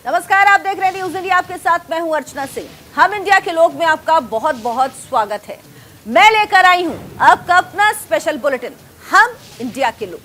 नमस्कार, आप देख रहे हैं न्यूज़ इंडिया। आपके साथ मैं हूं अर्चना सिंह। हम इंडिया के लोग में आपका बहुत बहुत स्वागत है। मैं लेकर आई हूं आपका अपना स्पेशल बुलेटिन, हम इंडिया के लोग।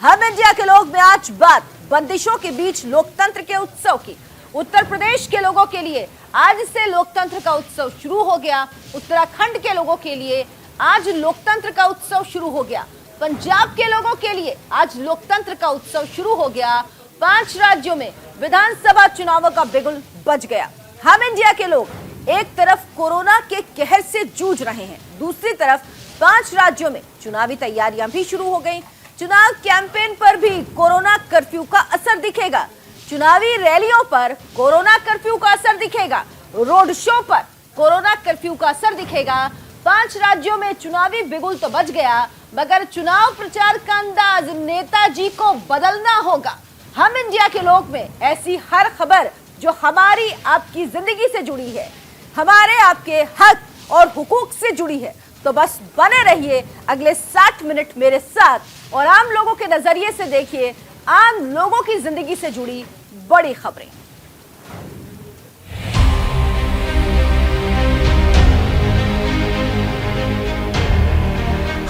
हम इंडिया के लोग में आज बात बंदिशों के बीच लोकतंत्र के उत्सव की। उत्तर प्रदेश के लोगों के लिए आज से लोकतंत्र का उत्सव शुरू हो गया। उत्तराखंड के लोगों के लिए आज लोकतंत्र का उत्सव शुरू हो गया। पंजाब के लोगों के लिए आज लोकतंत्र का उत्सव शुरू हो गया। 5 राज्यों में विधानसभा चुनावों का बिगुल बज गया। हम इंडिया के लोग एक तरफ कोरोना के कहर से जूझ रहे हैं, दूसरी तरफ 5 राज्यों में चुनावी तैयारियां भी शुरू हो गई। चुनाव कैंपेन पर भी कोरोना कर्फ्यू का असर दिखेगा। चुनावी रैलियों पर कोरोना कर्फ्यू का असर दिखेगा। रोड शो पर कोरोना कर्फ्यू का असर दिखेगा। 5 राज्यों में चुनावी बिगुल तो बज गया, मगर चुनाव प्रचार का अंदाज नेताजी को बदलना होगा। हम इंडिया के लोग में ऐसी हर खबर जो हमारी आपकी जिंदगी से जुड़ी है, हमारे आपके हक और हुकूक से जुड़ी है, तो बस बने रहिए अगले 60 मिनट मेरे साथ और आम लोगों के नजरिए से देखिए आम लोगों की जिंदगी से जुड़ी बड़ी खबरें।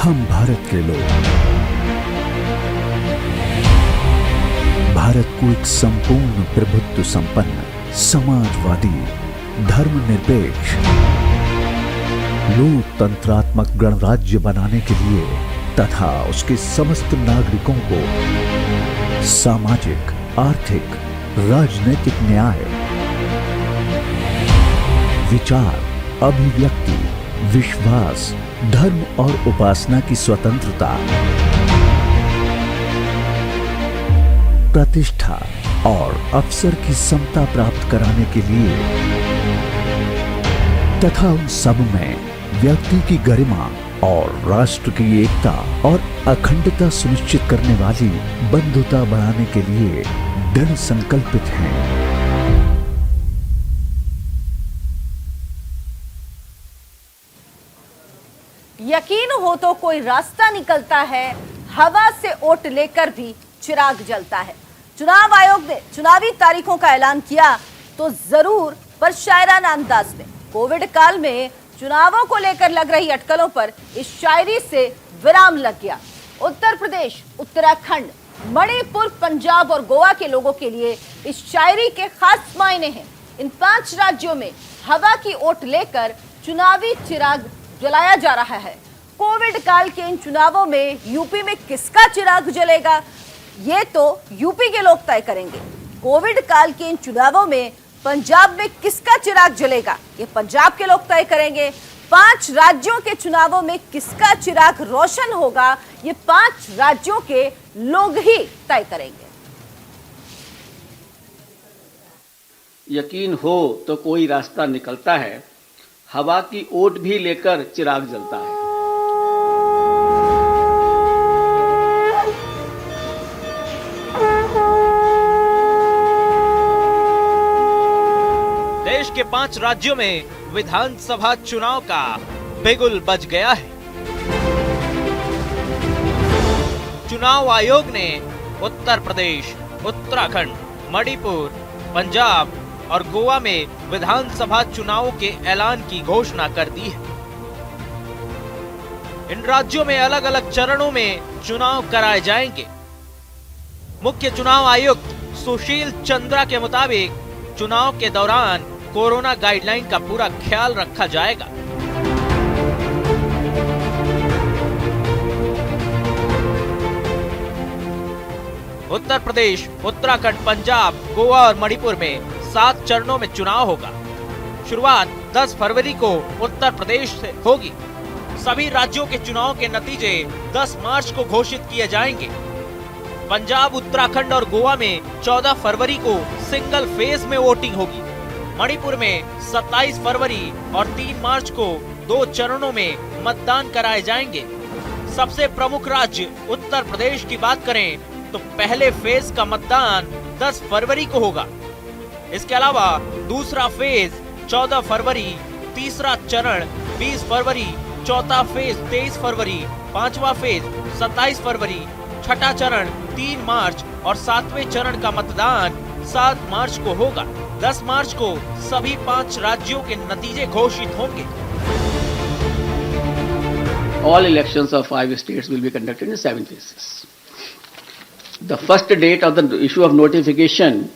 हम भारत के लोग भारत को एक संपूर्ण प्रभुत्व संपन्न, समाजवादी, धर्मनिरपेक्ष, लोकतंत्रात्मक गणराज्य बनाने के लिए तथा उसके समस्त नागरिकों को सामाजिक, आर्थिक, राजनीतिक न्याय, विचार, अभिव्यक्ति, विश्वास, धर्म और उपासना की स्वतंत्रता, प्रतिष्ठा और अवसर की समता प्राप्त कराने के लिए तथा उन सब में व्यक्ति की गरिमा और राष्ट्र की एकता और अखंडता सुनिश्चित करने वाली बंधुता बढ़ाने के लिए दृढ़ संकल्पित हैं। यकीन हो तो कोई रास्ता निकलता है, हवा से ओट लेकर भी चिराग जलता है। चुनाव आयोग ने चुनावी तारीखों का ऐलान किया तो जरूर, पर शायराना अंदाज में। कोविड काल में चुनावों को लेकर लग रही अटकलों पर इस शायरी से विराम लग गया। उत्तर प्रदेश, उत्तराखंड, मणिपुर, पंजाब और गोवा के लोगों के लिए इस शायरी के खास मायने हैं। इन 5 राज्यों में हवा की ओट लेकर चुनावी चिराग जलाया जा रहा है। कोविड काल के इन चुनावों में यूपी में किसका चिराग जलेगा, ये तो यूपी के लोग तय करेंगे। कोविड काल के इन चुनावों में पंजाब में किसका चिराग जलेगा, ये पंजाब के लोग तय करेंगे। 5 राज्यों के चुनावों में किसका चिराग रोशन होगा, ये 5 राज्यों के लोग ही तय करेंगे। यकीन हो तो कोई रास्ता निकलता है, हवा की ओट भी लेकर चिराग जलता है। देश के 5 राज्यों में विधानसभा चुनाव का बिगुल बज गया है। चुनाव आयोग ने उत्तर प्रदेश, उत्तराखंड, मणिपुर, पंजाब और गोवा में विधानसभा चुनावों के ऐलान की घोषणा कर दी है। इन राज्यों में अलग अलग चरणों में चुनाव कराए जाएंगे। मुख्य चुनाव आयुक्त सुशील चंद्रा के मुताबिक चुनाव के दौरान कोरोना गाइडलाइन का पूरा ख्याल रखा जाएगा। उत्तर प्रदेश, उत्तराखंड, पंजाब, गोवा और मणिपुर में 7 चरणों में चुनाव होगा। शुरुआत 10 फरवरी को उत्तर प्रदेश से होगी। सभी राज्यों के चुनाव के नतीजे 10 मार्च को घोषित किए जाएंगे। पंजाब, उत्तराखंड और गोवा में 14 फरवरी को सिंगल फेज में वोटिंग होगी। मणिपुर में 27 फरवरी और 3 मार्च को 2 चरणों में मतदान कराए जाएंगे। सबसे प्रमुख राज्य उत्तर प्रदेश की बात करें तो पहले फेज का मतदान 10 फरवरी को होगा। इसके अलावा दूसरा फेज 14 फरवरी, तीसरा चरण 20 फरवरी, चौथा फेज 23 फरवरी, 5वां फेज 27 फरवरी, छठा चरण 3 मार्च और 7वें चरण का मतदान 7 मार्च को होगा। 10 मार्च को सभी 5 राज्यों के नतीजे घोषित होंगे। All elections of 5 states will be conducted in 7 phases. The first date of the issue of notification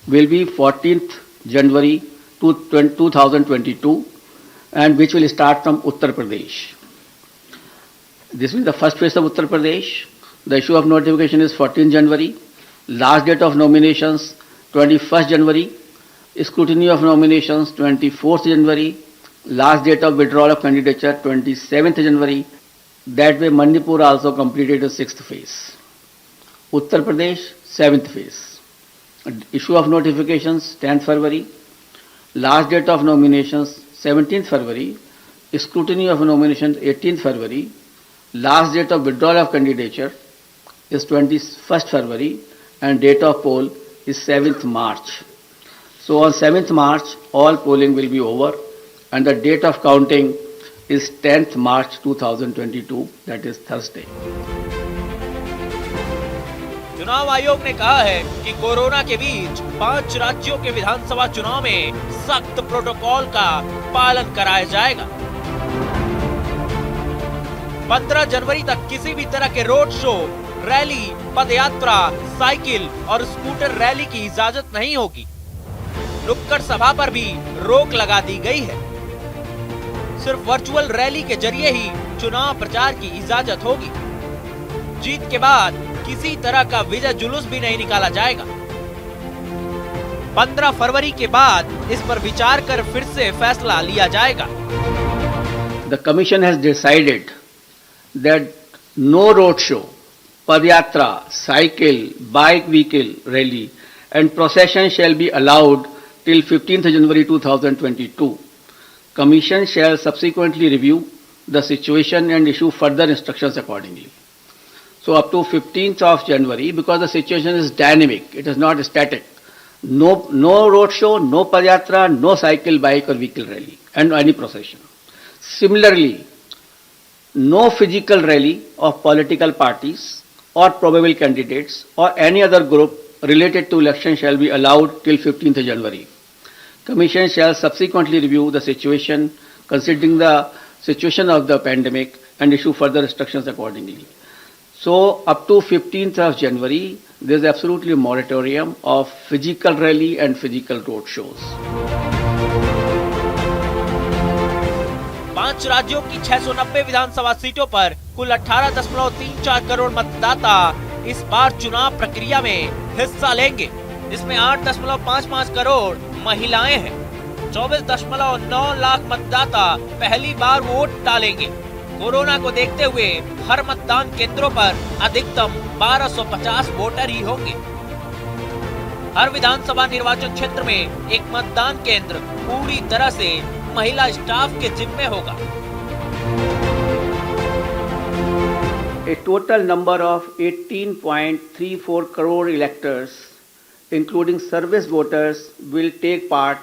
will be 14th January 2022, and which will start from Uttar Pradesh. This will be the first phase of Uttar Pradesh. The issue of notification is 14 January. Last date of nominations 21st January. Scrutiny of nominations 24th January. Last date of withdrawal of candidature 27th January. That way Manipur also completed the 6th phase. Uttar Pradesh 7th phase. Issue of notifications 10th February. Last date of nominations 17th February. Scrutiny of nominations 18th February. Last date of withdrawal of candidature is 21st February, and date of poll is 7th March. So on 7th March all polling will be over, and the date of counting is 10th March 2022, that is Thursday. चुनाव आयोग ने कहा है कि corona के बीच 5 राज्यों के विधानसभा चुनाव में सख्त प्रोटोकॉल का पालन कराया जाएगा। 15 जनवरी तक किसी भी तरह के रोड शो, रैली, पदयात्रा, साइकिल और स्कूटर रैली की इजाजत नहीं होगी। नुक्कड़ सभा पर भी रोक लगा दी गई है। सिर्फ वर्चुअल रैली के जरिए ही चुनाव प्रचार की इजाजत होगी। जीत के बाद किसी तरह का विजय जुलूस भी नहीं निकाला जाएगा। 15 फरवरी के बाद इस पर विचार कर फिर से फैसला लिया जाएगा। The commission has decided that no road show, padayatra, cycle, bike vehicle rally and procession shall be allowed till 15th January 2022. Commission shall subsequently review the situation and issue further instructions accordingly. So up to 15th of January, because the situation is dynamic, it is not static. No road show, no padayatra, no cycle, bike or vehicle rally and any procession. Similarly, no physical rally of political parties or probable candidates or any other group related to election shall be allowed till 15th January. Commission shall subsequently review the situation considering the situation of the pandemic and issue further instructions accordingly. So up to 15th of January, there is absolutely a moratorium of physical rally and physical road shows. 5 राज्यों की 690 विधानसभा सीटों पर कुल 18.34 करोड़ मतदाता इस बार चुनाव प्रक्रिया में हिस्सा लेंगे। इसमें 8.55 करोड़ महिलाएं हैं। 24.9 लाख मतदाता पहली बार वोट डालेंगे। कोरोना को देखते हुए हर मतदान केंद्रों पर अधिकतम 1250 वोटर ही होंगे। हर विधानसभा निर्वाचन क्षेत्र में एक मतदान केंद्र पूरी तरह से महिला स्टाफ के जिम्मे होगा। A total number of 18.34 crore electors, including service voters, will take part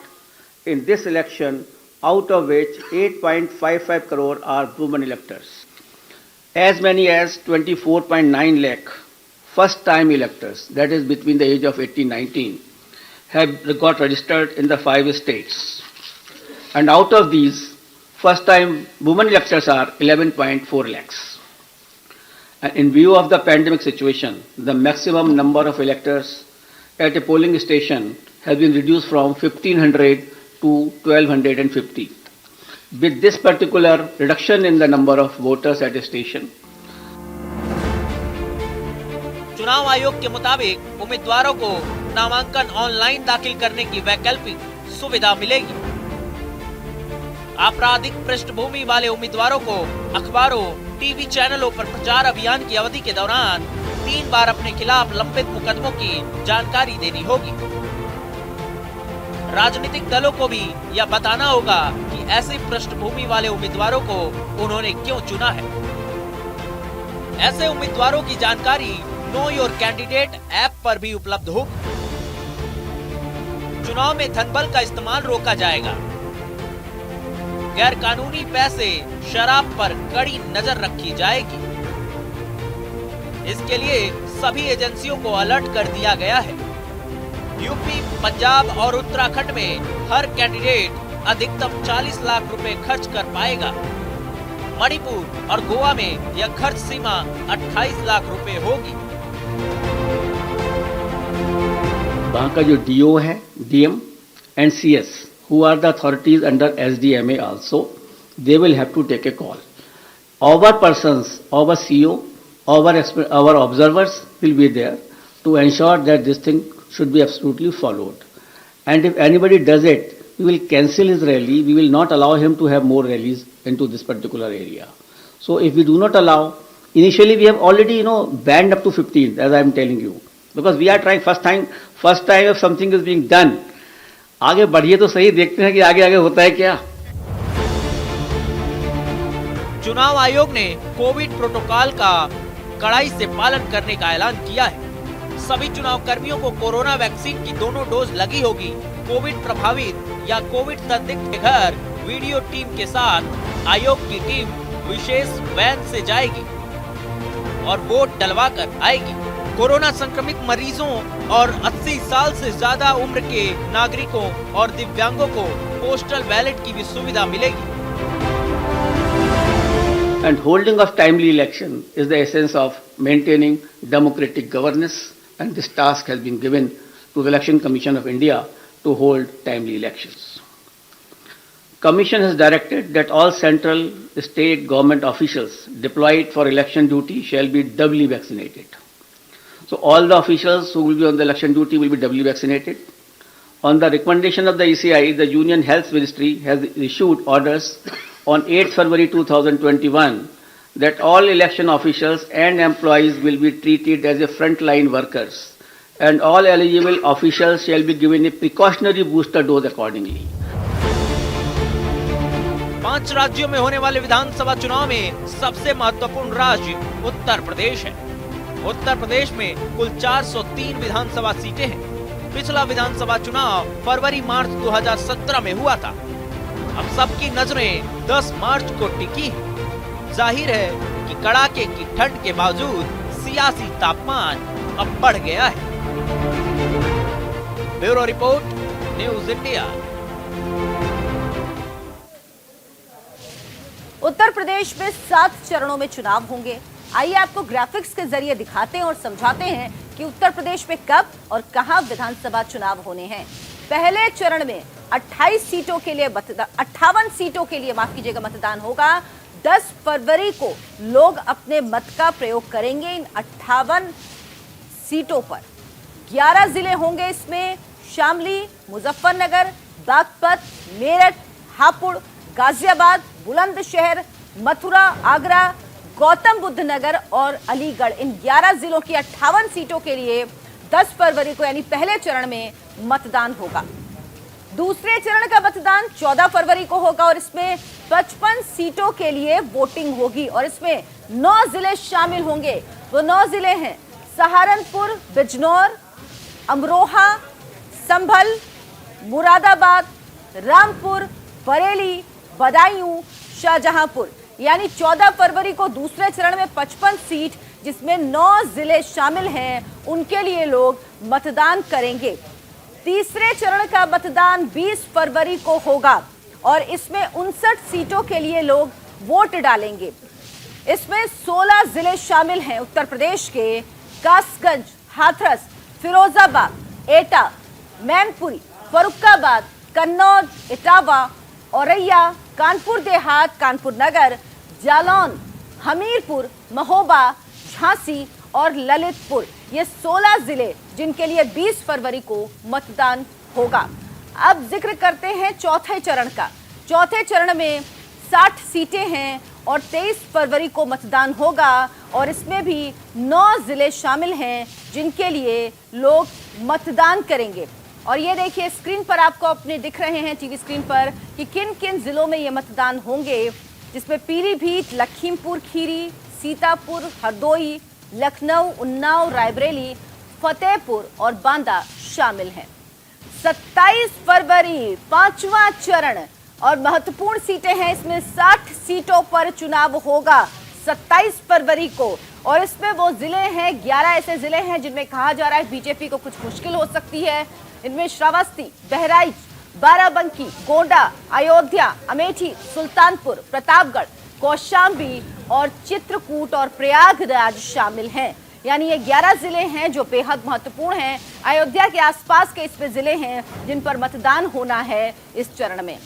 in this election, out of which 8.55 crore are women electors. As many as 24.9 lakh first-time electors, that is between the age of 18-19, have got registered in the 5 states. And out of these, first-time women electors are 11.4 lakhs. And in view of the pandemic situation, the maximum number of electors at a polling station has been reduced from 1,500 to 1,250. With this particular reduction in the number of voters at a station, चुनाव आयोग के मुताबिक उम्मीदवारों को नामांकन online दाखिल करने की वैकल्पिक सुविधा मिलेगी। आपराधिक पृष्ठभूमि वाले उम्मीदवारों को अखबारों, टीवी चैनलों पर प्रचार अभियान की अवधि के दौरान 3 बार अपने खिलाफ लंबित मुकदमों की जानकारी देनी होगी। राजनीतिक दलों को भी यह बताना होगा कि ऐसी पृष्ठभूमि वाले उम्मीदवारों को उन्होंने क्यों चुना है। ऐसे उम्मीदवारों की जानकारी नो योर कैंडिडेट ऐप पर भी उपलब्ध होगी। चुनाव में धनबल का इस्तेमाल रोका जाएगा। गैर कानूनी पैसे, शराब पर कड़ी नजर रखी जाएगी। इसके लिए सभी एजेंसियों को अलर्ट कर दिया गया है। यूपी, पंजाब और उत्तराखंड में हर कैंडिडेट अधिकतम 40 लाख रुपए खर्च कर पाएगा। मणिपुर और गोवा में यह खर्च सीमा 28 लाख रुपए होगी। वहाँ का जो डीओ है, DM and CS, who are the authorities under SDMA also, they will have to take a call. Our persons, our CEO, our observers will be there to ensure that this thing should be absolutely followed. And if anybody does it, we will cancel his rally. We will not allow him to have more rallies into this particular area. So if we do not allow, initially we have already, banned up to 15, as I am telling you, because we are trying first time if something is being done. आगे बढ़िए तो सही, देखते हैं कि आगे आगे होता है क्या। चुनाव आयोग ने कोविड प्रोटोकॉल का कड़ाई से पालन करने का ऐलान किया है। सभी चुनाव कर्मियों को कोरोना वैक्सीन की दोनों डोज लगी होगी। कोविड प्रभावित या कोविड संदिग्ध के घर वीडियो टीम के साथ आयोग की टीम विशेष वैन से जाएगी और वोट डलवा कर आएगी। कोरोना संक्रमित मरीजों और 80 साल से ज्यादा उम्र के नागरिकों और दिव्यांगों को पोस्टल बैलेट की भी सुविधा मिलेगी। And holding of timely election is the essence of maintaining democratic governance, and this task has been given to the Election Commission of India to hold timely elections. Commission has directed that all central state government officials deployed for election duty shall be doubly vaccinated. So all the officials who will be on the election duty will be doubly vaccinated. On the recommendation of the ECI, the Union Health Ministry has issued orders on 8th February 2021 that all election officials and employees will be treated as a frontline workers, and all eligible officials shall be given a precautionary booster dose accordingly. 5 राज्यों में होने वाले विधानसभा चुनाव में सबसे महत्वपूर्ण राज्य उत्तर प्रदेश है। उत्तर प्रदेश में कुल 403 विधानसभा सीटें हैं। पिछला विधानसभा चुनाव फरवरी-मार्च 2017 में हुआ था। अब सबकी नजरें 10 मार्च को टिकी हैं। जाहिर है कि कड़ाके की ठंड के बावजूद सियासी तापमान अब बढ़ गया है। Bureau report, news India. Uttar Pradesh में 7 चरणों में चुनाव होंगे। आइए आपको ग्राफिक्स के जरिए दिखाते हैं और समझाते हैं कि उत्तर प्रदेश में कब और कहां विधानसभा चुनाव होने हैं। पहले चरण में 28 सीटों के लिए 58 सीटों के लिए मतदान होगा। 10 फरवरी को लोग अपने मत का प्रयोग करेंगे इन 58 सीटों पर। 11 जिले होंगे इसमें, शामली, मुजफ्फरनगर, बागपत, मेरठ, हापुड़, गाजियाबाद, बुलंदशहर, मथुरा, आगरा, गौतम बुद्ध नगर और अलीगढ़। इन 11 जिलों की 58 सीटों के लिए 10 फरवरी को यानी पहले चरण में मतदान होगा। दूसरे चरण का मतदान 14 फरवरी को होगा और इसमें 55 सीटों के लिए वोटिंग होगी और इसमें 9 जिले शामिल होंगे। वो 9 जिले हैं सहारनपुर, बिजनौर, अमरोहा, संभल, मुरादाबाद, रामपुर, बरेली, बदायूं, शाहजहांपुर। यानी 14 फरवरी को दूसरे चरण में 55 सीट जिसमें 9 जिले शामिल हैं उनके लिए लोग मतदान करेंगे। तीसरे चरण का मतदान 20 फरवरी को होगा और इसमें 59 सीटों के लिए लोग वोट डालेंगे। इसमें 16 जिले शामिल हैं उत्तर प्रदेश के, कासगंज, हाथरस, फिरोजाबाद, एटा, मैनपुरी, फर्रुखाबाद, कन्नौज, इटावा, औरैया, कानपुर देहात, कानपुर नगर, जालौन, हमीरपुर, महोबा, झांसी और ललितपुर। ये 16 जिले जिनके लिए 20 फरवरी को मतदान होगा। अब जिक्र करते हैं चौथे चरण का। चौथे चरण में 60 सीटें हैं और 23 फरवरी को मतदान होगा और इसमें भी 9 जिले शामिल हैं जिनके लिए लोग मतदान करेंगे। और ये देखिए स्क्रीन पर आपको अपने दिख रहे हैं टीवी स्क्रीन पर कि किन किन जिलों में ये मतदान होंगे, जिसमें पीलीभीत, लखीमपुर खीरी, सीतापुर, हरदोई, लखनऊ, उन्नाव, रायबरेली, फतेहपुर और बांदा शामिल हैं। 27 फरवरी 5वां चरण और महत्वपूर्ण सीटें हैं। इसमें 60 सीटों पर चुनाव होगा 27 फरवरी को और इसमें वो जिले हैं, 11 ऐसे जिले हैं जिनमें कहा जा रहा है बीजेपी को कुछ मुश्किल हो सकती है। इनमें श्रावस्ती, बहराइच, बाराबंकी, गोंडा, अयोध्या, अमेठी, सुल्तानपुर, प्रतापगढ़, कौशाम्बी और चित्रकूट और प्रयागराज शामिल हैं। यानी ये 11 जिले हैं जो बेहद महत्वपूर्ण हैं। अयोध्या के आसपास के इसमें जिले हैं जिन पर मतदान होना है इस चरण में।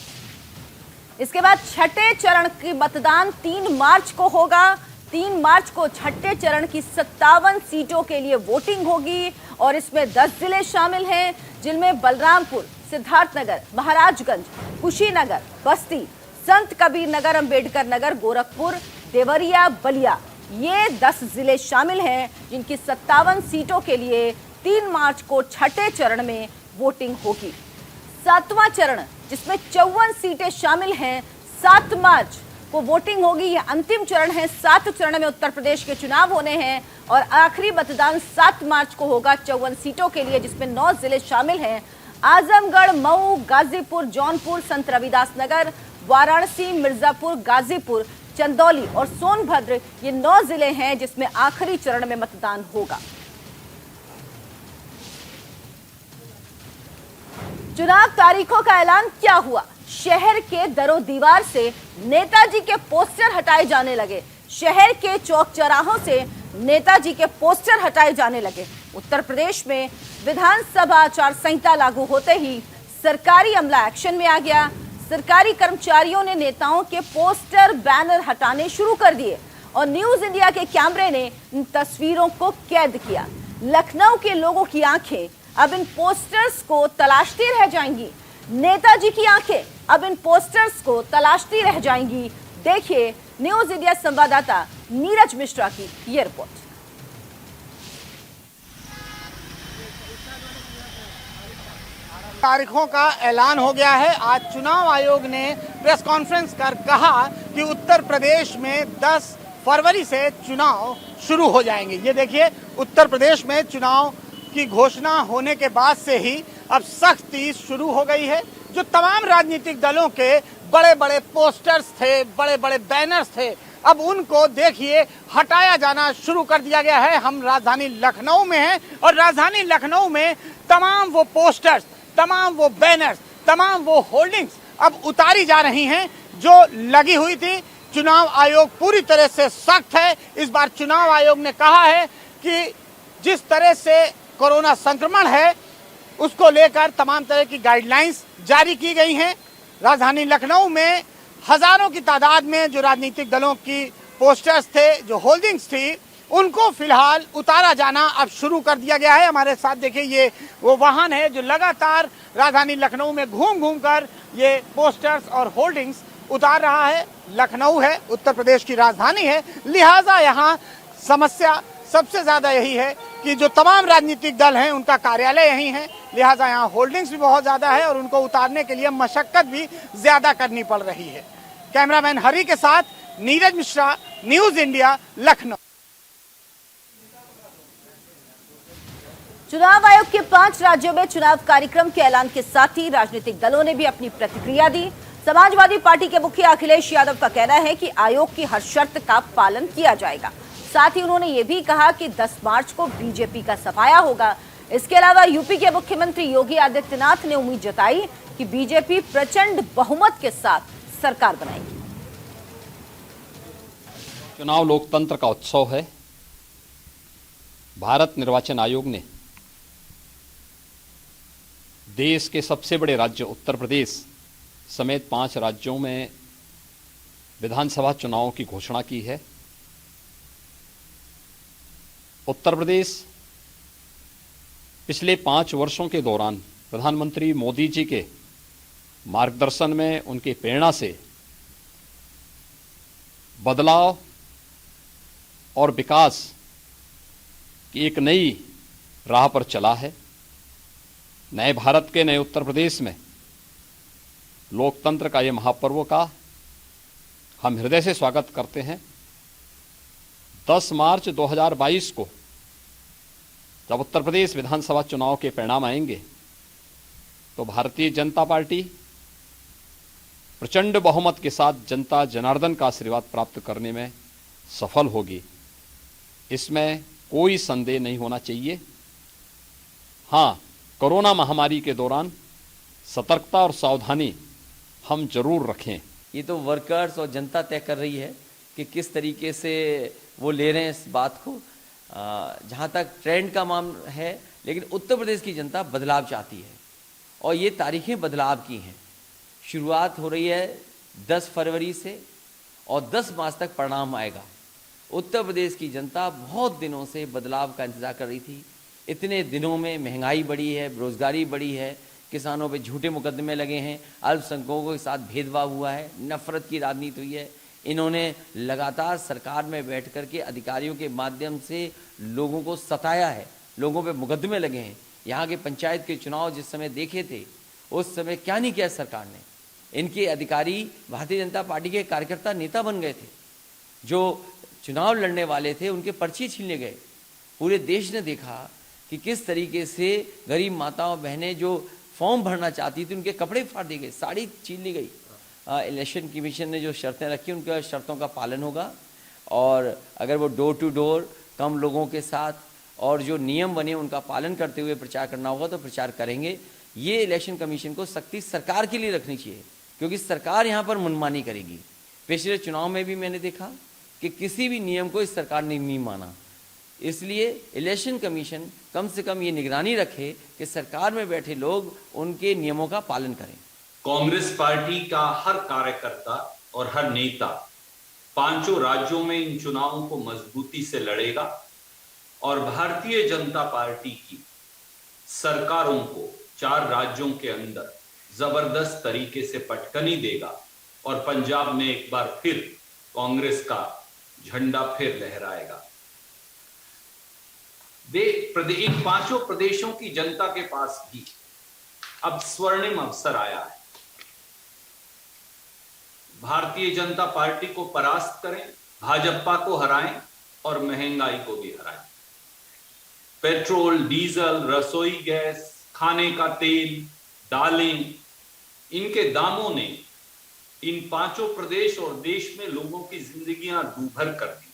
इसके बाद छठे चरण की मतदान 3 मार्च को होगा। 3 मार्च को छठे चरण की 57 सीटों के लिए वोटिंग होगी और इसमें 10 जिले शामिल हैं जिनमें बलरामपुर, सिद्धार्थनगर, महाराजगंज, कुशीनगर, बस्ती, संत कबीर नगर, अंबेडकर नगर, गोरखपुर, देवरिया, बलिया, ये 10 जिले शामिल हैं जिनकी 57 सीटों के लिए 3 मार्च को छठे चरण में वोटिंग होगी। 7वां चरण जिसमें 54 सीटें शामिल हैं, 7 मार्च को वोटिंग होगी। यह अंतिम चरण है। 7 चरण में उत्तर प्रदेश के चुनाव होने हैं और आखिरी मतदान 7 मार्च को होगा 54 सीटों के लिए जिसमें 9 जिले शामिल हैं। आजमगढ़, मऊ, गाजीपुर, जौनपुर, संत रविदास नगर, वाराणसी, मिर्जापुर, गाजीपुर, चंदौली और सोनभद्र, ये 9 जिले हैं जिसमें आखिरी चरण में मतदान होगा। चुनाव तारीखों का ऐलान क्या हुआ? शहर के दरो दीवार से नेताजी के पोस्टर हटाए जाने लगे। शहर के चौक चौराहों से नेताजी के पोस्टर हटाए जाने लगे। उत्तर प्रदेश में विधानसभा आचार संहिता लागू होते ही सरकारी अमला एक्शन में आ गया। सरकारी कर्मचारियों ने नेताओं के पोस्टर, बैनर हटाने शुरू कर दिए और न्यूज इंडिया के कैमरे ने इन तस्वीरों को कैद किया। लखनऊ के लोगों की आंखें अब इन पोस्टर्स को तलाशती रह जाएंगी। नेताजी की आंखें अब इन पोस्टर्स को तलाशती रह जाएंगी। देखिए न्यूज इंडिया संवाददाता नीरज मिश्रा की ये रिपोर्ट। तारीखों का ऐलान हो गया है। आज चुनाव आयोग ने प्रेस कॉन्फ्रेंस कर कहा कि उत्तर प्रदेश में 10 फरवरी से चुनाव शुरू हो जाएंगे। ये देखिए, उत्तर प्रदेश में चुनाव की घोषणा होने के बाद से ही अब सख्ती शुरू हो गई है। जो तमाम राजनीतिक दलों के बड़े बड़े पोस्टर्स थे, बड़े बड़े बैनर्स थे, अब उनको देखिए हटाया जाना शुरू कर दिया गया है। हम राजधानी लखनऊ में हैं और राजधानी लखनऊ में तमाम वो पोस्टर्स, तमाम वो बैनर्स, तमाम वो होर्डिंग्स अब उतारी जा रही हैं जो लगी हुई थी। चुनाव आयोग पूरी तरह से सख्त है। इस बार चुनाव आयोग ने कहा है कि जिस तरह से कोरोना संक्रमण है उसको लेकर तमाम तरह की गाइडलाइंस जारी की गई हैं। राजधानी लखनऊ में हजारों की तादाद में जो राजनीतिक दलों की पोस्टर्स थे, जो होल्डिंग्स थी, उनको फिलहाल उतारा जाना अब शुरू कर दिया गया है। हमारे साथ देखिए, ये वो वाहन है जो लगातार राजधानी लखनऊ में घूम घूम कर ये पोस्टर्स और होल्डिंग्स उतार रहा है। लखनऊ है, उत्तर प्रदेश की राजधानी है, लिहाजा यहाँ समस्या सबसे ज्यादा यही है कि जो तमाम राजनीतिक दल हैं उनका कार्यालय यही है, लिहाजा यहाँ होल्डिंग्स भी बहुत ज्यादा है और उनको उतारने के लिए मशक्कत भी ज्यादा करनी पड़ रही है। कैमरामैन हरि के साथ नीरज मिश्रा, न्यूज इंडिया, लखनऊ। चुनाव आयोग के 5 राज्यों में चुनाव कार्यक्रम के ऐलान के साथ ही राजनीतिक दलों ने भी अपनी प्रतिक्रिया दी। समाजवादी पार्टी के मुखिया अखिलेश यादव का कहना है कि आयोग की हर शर्त का पालन किया जाएगा। साथ ही उन्होंने ये भी कहा कि 10 मार्च को बीजेपी का सफाया होगा। इसके अलावा यूपी के मुख्यमंत्री योगी आदित्यनाथ ने उम्मीद जताई कि बीजेपी प्रचंड बहुमत के साथ सरकार बनाएगी। चुनाव लोकतंत्र का उत्सव है। भारत निर्वाचन आयोग ने देश के सबसे बड़े राज्य उत्तर प्रदेश समेत 5 राज्यों में विधानसभा चुनावों की घोषणा की है। उत्तर प्रदेश पिछले 5 वर्षों के दौरान प्रधानमंत्री मोदी जी के मार्गदर्शन में, उनकी प्रेरणा से बदलाव और विकास की एक नई राह पर चला है। नए भारत के नए उत्तर प्रदेश में लोकतंत्र का ये महापर्व का हम हृदय से स्वागत करते हैं। 10 मार्च 2022 को जब उत्तर प्रदेश विधानसभा चुनाव के परिणाम आएंगे तो भारतीय जनता पार्टी प्रचंड बहुमत के साथ जनता जनार्दन का आशीर्वाद प्राप्त करने में सफल होगी। इसमें कोई संदेह नहीं होना चाहिए। हाँ, कोरोना महामारी के दौरान सतर्कता और सावधानी हम जरूर रखें। ये तो वर्कर्स और जनता तय कर रही है कि किस तरीके से वो ले रहे हैं इस बात को। जहाँ तक ट्रेंड का मामला है, लेकिन उत्तर प्रदेश की जनता बदलाव चाहती है और ये तारीखें बदलाव की हैं। शुरुआत हो रही है 10 फरवरी से और 10 मार्च तक परिणाम आएगा। उत्तर प्रदेश की जनता बहुत दिनों से बदलाव का इंतजार कर रही थी। इतने दिनों में महंगाई बढ़ी है, बेरोजगारी बढ़ी है, किसानों पे झूठे मुकदमे लगे हैं, अल्पसंख्यकों के साथ भेदभाव हुआ है, नफरत की राजनीति हुई है। इन्होंने लगातार सरकार में बैठ कर के अधिकारियों के माध्यम से लोगों को सताया है, लोगों पे मुकदमे लगे हैं। यहाँ के पंचायत के चुनाव जिस समय देखे थे, उस समय क्या नहीं किया सरकार ने। इनके अधिकारी भारतीय जनता पार्टी के कार्यकर्ता नेता बन गए थे। जो चुनाव लड़ने वाले थे उनके पर्चे छीनने गए। पूरे देश ने देखा कि किस तरीके से गरीब माताओं बहनें जो फॉर्म भरना चाहती थी, उनके कपड़े फाड़ दिए गए, साड़ी छीन ली गई। इलेक्शन कमीशन ने जो शर्तें रखी, उनके शर्तों का पालन होगा और अगर वो डोर टू डोर कम लोगों के साथ और जो नियम बने उनका पालन करते हुए प्रचार करना होगा तो प्रचार करेंगे। ये इलेक्शन कमीशन को सख्ती सरकार के लिए रखनी चाहिए, क्योंकि सरकार यहाँ पर मनमानी करेगी। पिछले चुनाव में भी मैंने देखा कि किसी भी नियम को इस सरकार ने नहीं माना। इसलिए इलेक्शन कमीशन कम से कम ये निगरानी रखे कि सरकार में बैठे लोग उनके नियमों का पालन करें। कांग्रेस पार्टी का हर कार्यकर्ता और हर नेता 5 राज्यों में इन चुनावों को मजबूती से लड़ेगा और भारतीय जनता पार्टी की सरकारों को 4 राज्यों के अंदर जबरदस्त तरीके से पटकनी देगा और पंजाब में एक बार फिर कांग्रेस का झंडा फिर लहराएगा। इन 5 प्रदेशों की जनता के पास भी अब स्वर्णिम अवसर आया है। भारतीय जनता पार्टी को परास्त करें, भाजपा को हराएं और महंगाई को भी हराएं। पेट्रोल, डीजल, रसोई गैस, खाने का तेल, दालें, इनके दामों ने इन 5 प्रदेश और देश में लोगों की जिंदगियां दूभर कर दी।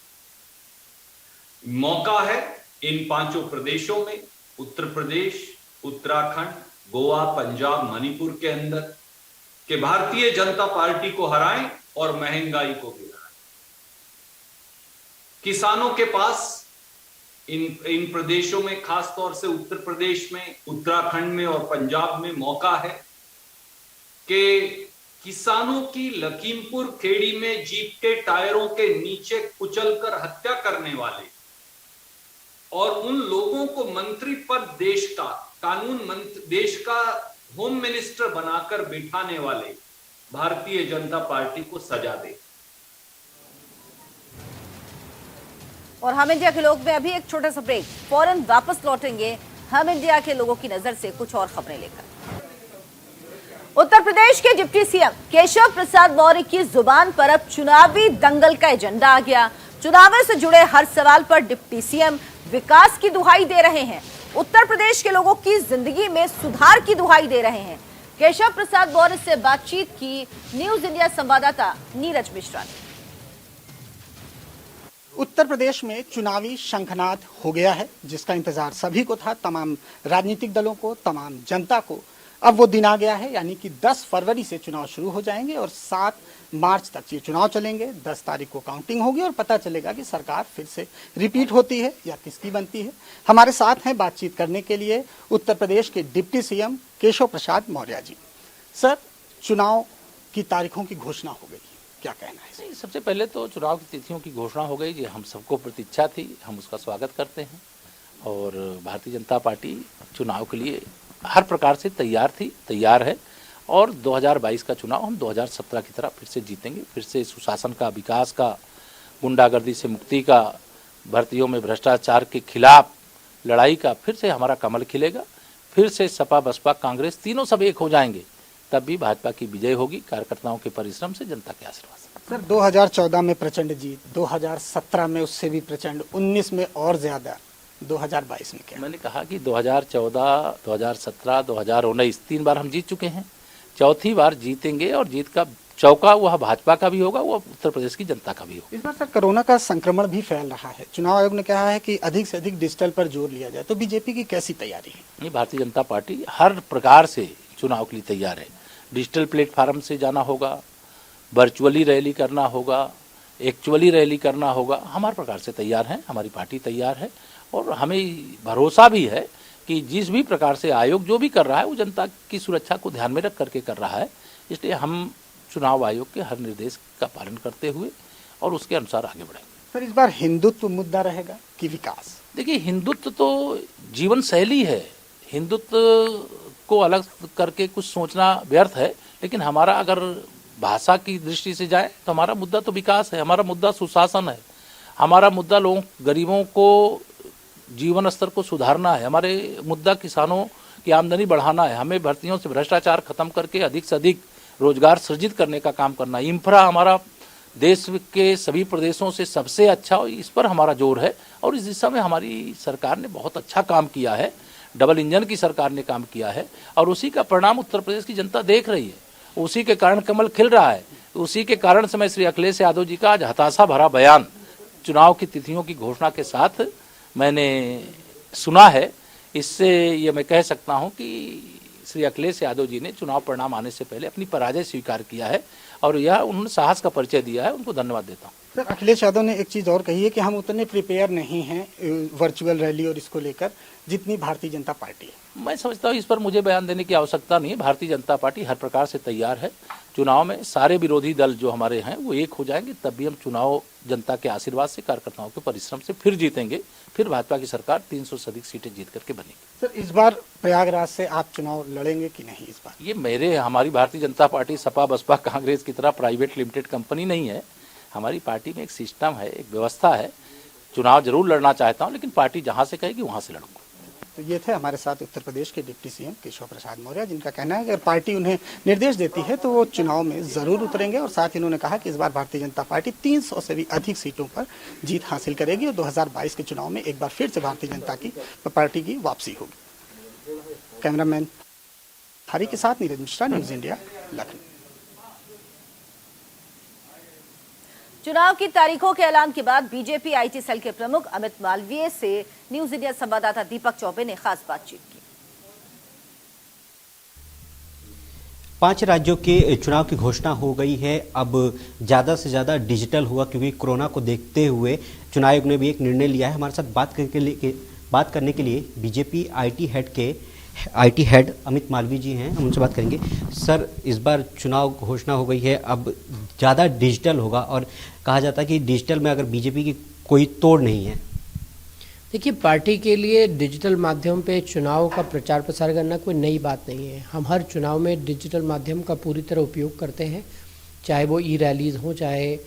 मौका है इन 5 प्रदेशों में, उत्तर प्रदेश, उत्तराखंड, गोवा, पंजाब, मणिपुर के अंदर, कि भारतीय जनता पार्टी को हराएं और महंगाई को भी हराएं। किसानों के पास इन प्रदेशों में, खासतौर से उत्तर प्रदेश में, उत्तराखंड में और पंजाब में मौका है कि किसानों की लखीमपुर खेड़ी में जीप के टायरों के नीचे कुचलकर हत्या करने वाले और उन लोगों को मंत्री पद, देश का कानून मंत्री, देश का होम मिनिस्टर बनाकर बिठाने वाले भारतीय जनता पार्टी को सजा दे। और हम इंडिया के लोग में अभी एक छोटा सा ब्रेक, फौरन वापस लौटेंगे हम इंडिया के लोगों की नजर से कुछ और खबरें लेकर। उत्तर प्रदेश के डिप्टी सीएम केशव प्रसाद मौर्य की जुबान पर अब चुनावी दंगल का एजेंडा आ गया। चुनाव से जुड़े हर सवाल पर डिप्टी सीएम विकास की दुहाई दे रहे हैं, उत्तर प्रदेश के लोगों की जिंदगी में सुधार की दुहाई दे रहे हैं। केशव प्रसाद मौर्य से बातचीत की न्यूज इंडिया संवाददाता नीरज मिश्रा ने। उत्तर प्रदेश में चुनावी शंखनाद हो गया है, जिसका इंतजार सभी को था, तमाम राजनीतिक दलों को, तमाम जनता को। अब वो दिन आ गया है, यानी कि 10 फरवरी से चुनाव शुरू हो जाएंगे और 7 मार्च तक ये चुनाव चलेंगे। 10 तारीख को काउंटिंग होगी और पता चलेगा कि सरकार फिर से रिपीट होती है या किसकी बनती है। हमारे साथ हैं बातचीत करने के लिए उत्तर प्रदेश के deputy CM Keshav Prasad Maurya ji. Sir, चुनाव की तारीखों की घोषणा हो गई, क्या कहना है? सबसे पहले तो चुनाव की तिथियों की घोषणा हो गई, जी हम सबको प्रतीक्षा थी, हम उसका स्वागत करते हैं। और भारतीय जनता पार्टी चुनाव के लिए हर प्रकार से तैयार है और 2022 का चुनाव हम 2017 की तरह फिर से जीतेंगे। फिर से सुशासन का, विकास का, गुंडागर्दी से मुक्ति का, भर्तियों में भ्रष्टाचार के खिलाफ लड़ाई का फिर से हमारा कमल खिलेगा। फिर से सपा, बसपा, कांग्रेस तीनों सब एक हो जाएंगे, तब भी भाजपा की विजय होगी, कार्यकर्ताओं के परिश्रम से, जनता के आशीर्वाद से। सर, 2014 में प्रचंड जीत, 2017 में उससे भी प्रचंड, 19 में और ज्यादा, 2022 में क्या? मैंने कहा कि 2014, 2017, 2019 3 बार हम जीत चुके हैं, चौथी बार जीतेंगे और जीत का चौका वह भाजपा का भी होगा, वह उत्तर प्रदेश की जनता का भी होगा। इस बार सर कोरोना का संक्रमण भी फैल रहा है, चुनाव आयोग ने कहा है कि अधिक से अधिक डिजिटल पर जोर लिया जाए, तो बीजेपी की कैसी तैयारी है? ये भारतीय जनता पार्टी हर प्रकार से चुनाव के लिए तैयार है। डिजिटल प्लेटफार्म से जाना होगा, वर्चुअली रैली करना होगा, एक्चुअली रैली करना होगा, हम हर प्रकार से तैयार हैं, हमारी पार्टी तैयार है और हमें भरोसा भी है कि जिस भी प्रकार से आयोग जो भी कर रहा है वो जनता की सुरक्षा को ध्यान में रख करके कर रहा है। इसलिए हम चुनाव आयोग के हर निर्देश का पालन करते हुए और उसके अनुसार आगे बढ़ेंगे। सर इस बार हिंदुत्व मुद्दा रहेगा कि विकास? देखिए, हिंदुत्व तो जीवन शैली है, हिंदुत्व को अलग करके कुछ सोचना व्यर्थ है, लेकिन हमारा अगर भाषा की दृष्टि से जाए तो हमारा मुद्दा तो विकास है, हमारा मुद्दा सुशासन है, हमारा मुद्दा लोगों गरीबों को जीवन स्तर को सुधारना है, हमारे मुद्दा किसानों की आमदनी बढ़ाना है, हमें भर्तियों से भ्रष्टाचार खत्म करके अधिक से अधिक रोजगार सृजित करने का काम करना है। इंफ्रा हमारा देश के सभी प्रदेशों से सबसे अच्छा, इस पर हमारा जोर है और इस दिशा में हमारी सरकार ने बहुत अच्छा काम किया है। डबल इंजन की सरकार ने काम किया है और उसी का परिणाम उत्तर प्रदेश की जनता देख रही है, उसी के कारण कमल खिल रहा है। उसी के कारण से मैं श्री अखिलेश यादव जी का आज हताशा भरा बयान चुनाव की तिथियों की घोषणा के साथ मैंने सुना है। इससे ये मैं कह सकता हूं कि श्री अखिलेश यादव जी ने चुनाव परिणाम आने से पहले अपनी पराजय स्वीकार किया है और यह उन्होंने साहस का परिचय दिया है, उनको धन्यवाद देता हूँ। सर अखिलेश यादव ने एक चीज़ और कही है कि हम उतने प्रिपेयर नहीं हैं वर्चुअल रैली और इसको लेकर जितनी भारतीय जनता पार्टी है। मैं समझता हूँ इस पर मुझे बयान देने की आवश्यकता नहीं है। भारतीय जनता पार्टी हर प्रकार से तैयार है। चुनाव में सारे विरोधी दल जो हमारे हैं वो एक हो जाएंगे, तब भी हम चुनाव जनता के आशीर्वाद से, कार्यकर्ताओं के परिश्रम से फिर जीतेंगे, फिर भाजपा की सरकार 300 से अधिक सीटें जीत करके बनेगी। सर इस बार प्रयागराज से आप चुनाव लड़ेंगे कि नहीं? इस बार ये हमारी भारतीय जनता पार्टी सपा बसपा कांग्रेस की तरह प्राइवेट लिमिटेड कंपनी नहीं है। हमारी पार्टी में एक सिस्टम है, एक व्यवस्था है। चुनाव जरूर लड़ना चाहता हूं, लेकिन पार्टी जहां से कहेगी वहां से लड़ूंगा। तो ये थे हमारे साथ उत्तर प्रदेश के डिप्टी सीएम केशव प्रसाद मौर्य, जिनका कहना है कि अगर पार्टी उन्हें निर्देश देती है तो वो चुनाव में जरूर उतरेंगे और साथ ही उन्होंने कहा कि इस बार भारतीय जनता पार्टी 300 से भी अधिक सीटों पर जीत हासिल करेगी और 2022 के चुनाव में एक बार फिर से भारतीय जनता की पार्टी की वापसी होगी। कैमरामैन हरी के साथ नीरज मिश्रा, न्यूज इंडिया, लखनऊ। चुनाव की तारीखों के ऐलान के बाद बीजेपी आईटी सेल के प्रमुख अमित मालवीय से न्यूज इंडिया संवाददाता दीपक चौबे ने खास बातचीत की। 5 राज्यों के चुनाव की घोषणा हो गई है। अब ज़्यादा से ज़्यादा डिजिटल हुआ, क्योंकि कोरोना को देखते हुए चुनाव आयोग ने भी एक निर्णय लिया है। हमारे साथ बात करने के लिए BJP IT head Amit Malviya ji हैं, हम उनसे बात करेंगे। सर इस बार चुनाव घोषणा हो गई है, अब ज़्यादा डिजिटल होगा और कहा जाता है कि डिजिटल में अगर बीजेपी की कोई तोड़ नहीं है। देखिए, पार्टी के लिए डिजिटल माध्यम पे चुनाव का प्रचार प्रसार करना कोई नई बात नहीं है। हम हर चुनाव में डिजिटल माध्यम का पूरी तरह उपयोग करते हैं, चाहे वो ई रैलीज हो, चाहे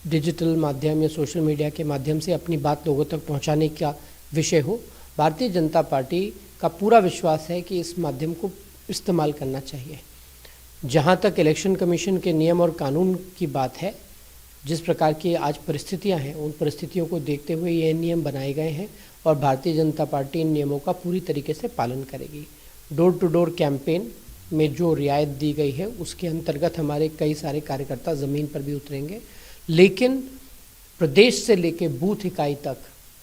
डिजिटल माध्यम या सोशल मीडिया के माध्यम से अपनी बात लोगों तक पहुंचाने का विषय हो। भारतीय जनता पार्टी का पूरा विश्वास है कि इस माध्यम को इस्तेमाल करना चाहिए। जहां तक इलेक्शन कमीशन के नियम और कानून की बात है, जिस प्रकार की आज परिस्थितियां हैं, उन परिस्थितियों को देखते हुए ये नियम बनाए गए हैं और भारतीय जनता पार्टी इन नियमों का पूरी तरीके से पालन करेगी। डोर टू डोर कैंपेन में जो रियायत दी गई है उसके अंतर्गत हमारे कई सारे कार्यकर्ता ज़मीन पर भी उतरेंगे, लेकिन प्रदेश से लेकर बूथ इकाई तक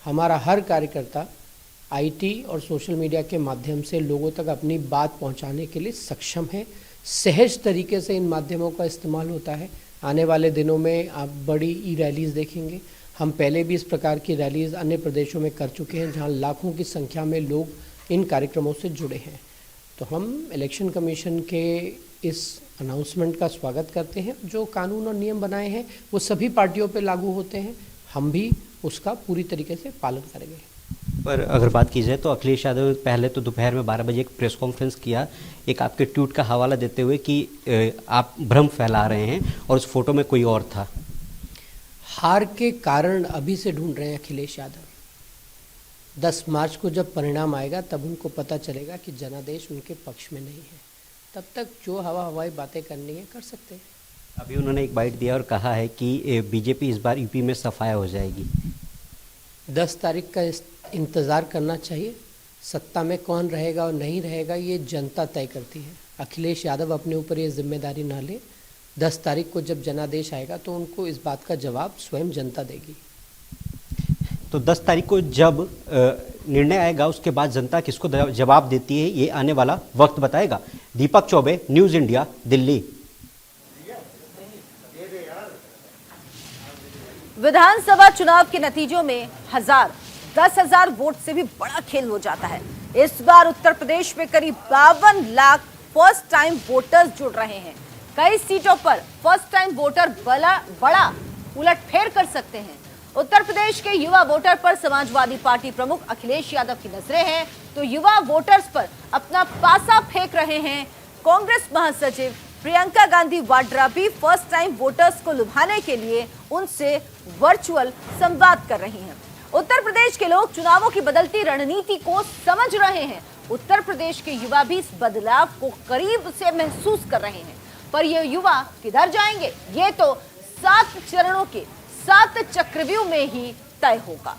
हमारा हर कार्यकर्ता आईटी और सोशल मीडिया के माध्यम से लोगों तक अपनी बात पहुंचाने के लिए सक्षम है। सहज तरीके से इन माध्यमों का इस्तेमाल होता है। आने वाले दिनों में आप बड़ी ई रैलीज देखेंगे। हम पहले भी इस प्रकार की रैलीज अन्य प्रदेशों में कर चुके हैं, जहां लाखों की संख्या में लोग इन कार्यक्रमों से जुड़े हैं। तो हम इलेक्शन कमीशन के इस अनाउंसमेंट का स्वागत करते हैं। जो कानून और नियम बनाए हैं वो सभी पार्टियों पर लागू होते हैं, हम भी उसका पूरी तरीके से पालन करेंगे। पर अगर बात की जाए तो अखिलेश यादव ने पहले तो दोपहर में 12 बजे एक प्रेस कॉन्फ्रेंस किया, एक आपके ट्वीट का हवाला देते हुए कि आप भ्रम फैला रहे हैं और उस फोटो में कोई और था। हार के कारण अभी से ढूंढ रहे हैं अखिलेश यादव। 10 मार्च को जब परिणाम आएगा तब उनको पता चलेगा कि जनादेश उनके पक्ष में नहीं है। तब तक जो हवाई बातें करनी है कर सकते हैं। अभी उन्होंने एक बाइट दिया और कहा है कि बीजेपी इस बार यूपी में सफाया हो जाएगी। 10 तारीख का इंतज़ार करना चाहिए। सत्ता में कौन रहेगा और नहीं रहेगा ये जनता तय करती है। अखिलेश यादव अपने ऊपर ये जिम्मेदारी ना ले। 10 तारीख को जब जनादेश आएगा तो उनको इस बात का जवाब स्वयं जनता देगी। तो 10 तारीख को जब निर्णय आएगा उसके बाद जनता किसको जवाब देती है, ये आने वाला वक्त बताएगा। दीपक चौबे, न्यूज़ इंडिया, दिल्ली। विधानसभा चुनाव के नतीजों में 10,000 वोट से भी बड़ा खेल हो जाता है। इस बार उत्तर प्रदेश में करीब 52 लाख फर्स्ट टाइम वोटर्स जुड़ रहे हैं। कई सीटों पर फर्स्ट टाइम वोटर बड़ा उलटफेर कर सकते हैं। उत्तर प्रदेश के युवा वोटर पर समाजवादी पार्टी प्रमुख अखिलेश यादव की नजरें हैं, तो युवा वोटर्स पर अपना पासा फेंक रहे हैं कांग्रेस महासचिव प्रियंका गांधी वाड्रा भी फर्स्ट टाइम वोटर्स को लुभाने के लिए उनसे वर्चुअल संवाद कर रही हैं। उत्तर प्रदेश के लोग चुनावों की बदलती रणनीति को समझ रहे हैं। उत्तर प्रदेश के युवा भी इस बदलाव को करीब से महसूस कर रहे हैं, पर ये युवा किधर जाएंगे, ये तो 7 चरणों के 7 चक्रव्यूह में ही तय होगा।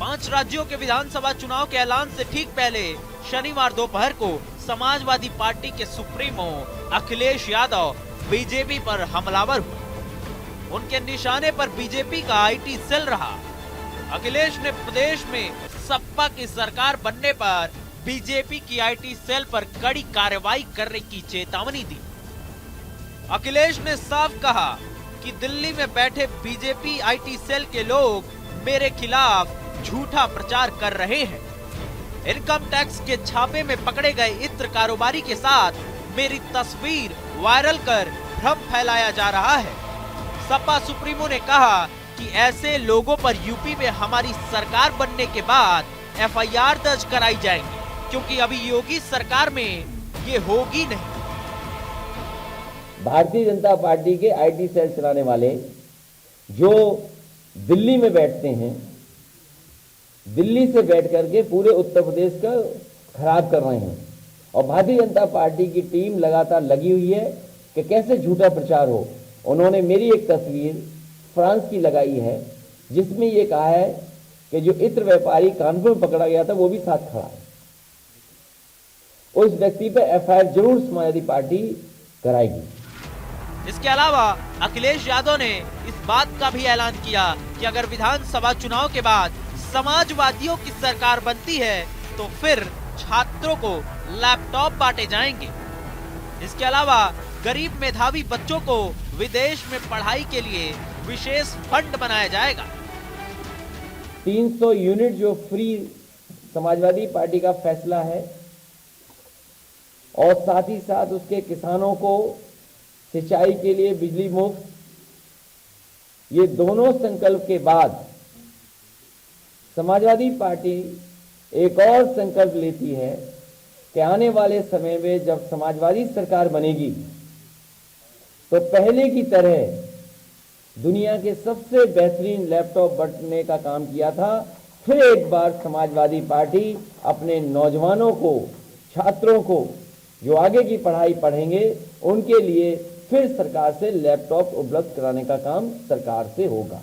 पांच राज्यों के विधानसभा चुनाव के ऐलान से ठीक पहले शनिवार दोपहर को समाजवादी पार्टी के सुप्रीमो अखिलेश यादव बीजेपी पर हमलावर हुए। उनके निशाने पर बीजेपी का आईटी सेल रहा। अखिलेश ने प्रदेश में सपा की सरकार बनने पर बीजेपी की आईटी सेल पर कड़ी कार्रवाई करने की चेतावनी दी। अखिलेश ने साफ कहा कि दिल्ली में बैठे बीजेपी आईटी सेल के लोग मेरे खिलाफ झूठा प्रचार कर रहे हैं। इनकम टैक्स के छापे में पकड़े गए इत्र कारोबारी के साथ मेरी तस्वीर वायरल कर भ्रम फैलाया जा रहा है। सपा सुप्रीमो ने कहा कि ऐसे लोगों पर यूपी में हमारी सरकार बनने के बाद एफआईआर दर्ज कराई जाएगी, क्योंकि अभी योगी सरकार में ये होगी नहीं। भारतीय जनता पार्टी के आईटी सेल चलाने वाले जो दिल्ली में बैठते हैं, दिल्ली से बैठ करके पूरे उत्तर प्रदेश का खराब कर रहे हैं, और भारतीय जनता पार्टी की टीम लगातार लगी हुई है कि कैसे झूठा प्रचार हो। उन्होंने मेरी एक तस्वीर फ्रांस की लगाई है जिसमें ये कहा है कि जो इत्र व्यापारी कानपुर में पकड़ा गया था वो भी साथ खड़ा है। उस व्यक्ति पर एफआईआर जरूर समाजवादी पार्टी कराएगी। इसके अलावा अखिलेश यादव ने इस बात का भी ऐलान किया कि अगर विधानसभा चुनाव के बाद समाजवादियों की सरकार बनती है तो फिर छात्रों को लैपटॉप बांटे जाएंगे। इसके अलावा गरीब मेधावी बच्चों को विदेश में पढ़ाई के लिए विशेष फंड बनाया जाएगा। 300 यूनिट जो फ्री समाजवादी पार्टी का फैसला है, और साथ ही साथ उसके किसानों को सिंचाई के लिए बिजली मुफ्त, ये दोनों संकल्प के बाद समाजवादी पार्टी एक और संकल्प लेती है कि आने वाले समय में जब समाजवादी सरकार बनेगी तो पहले की तरह दुनिया के सबसे बेहतरीन लैपटॉप बांटने का काम किया था, फिर एक बार समाजवादी पार्टी अपने नौजवानों को, छात्रों को जो आगे की पढ़ाई पढ़ेंगे उनके लिए फिर सरकार से लैपटॉप उपलब्ध कराने का काम सरकार से होगा।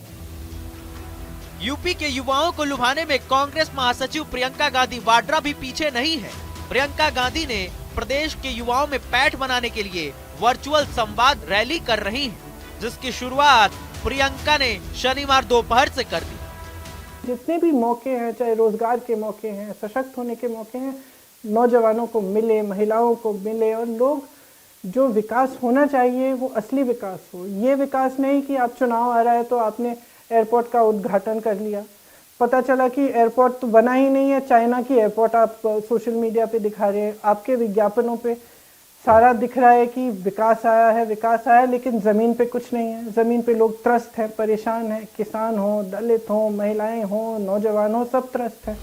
यूपी के युवाओं को लुभाने में कांग्रेस महासचिव प्रियंका गांधी वाड्रा भी पीछे नहीं है। प्रियंका गांधी ने प्रदेश के युवाओं में पैठ बनाने के लिए वर्चुअल संवाद रैली कर रही हैं, जिसकी शुरुआत प्रियंका ने शनिवार दोपहर से कर दी। जितने भी मौके हैं, चाहे रोजगार के मौके हैं, सशक्त होने के मौके हैं, नौजवानों को मिले, महिलाओं को मिले, और लोग जो विकास होना चाहिए वो असली विकास हो। ये विकास नहीं कि आप चुनाव आ रहा है तो आपने एयरपोर्ट का उद्घाटन कर लिया, पता चला कि एयरपोर्ट तो बना ही नहीं है, चाइना की एयरपोर्ट आप सोशल मीडिया पे दिखा रहे हैं, आपके विज्ञापनों पे सारा दिख रहा है कि विकास आया है, लेकिन ज़मीन पे कुछ नहीं है। ज़मीन पे लोग त्रस्त हैं, परेशान हैं, किसान हो, दलित हो, महिलाएं हो, नौजवान हो, सब त्रस्त हैं।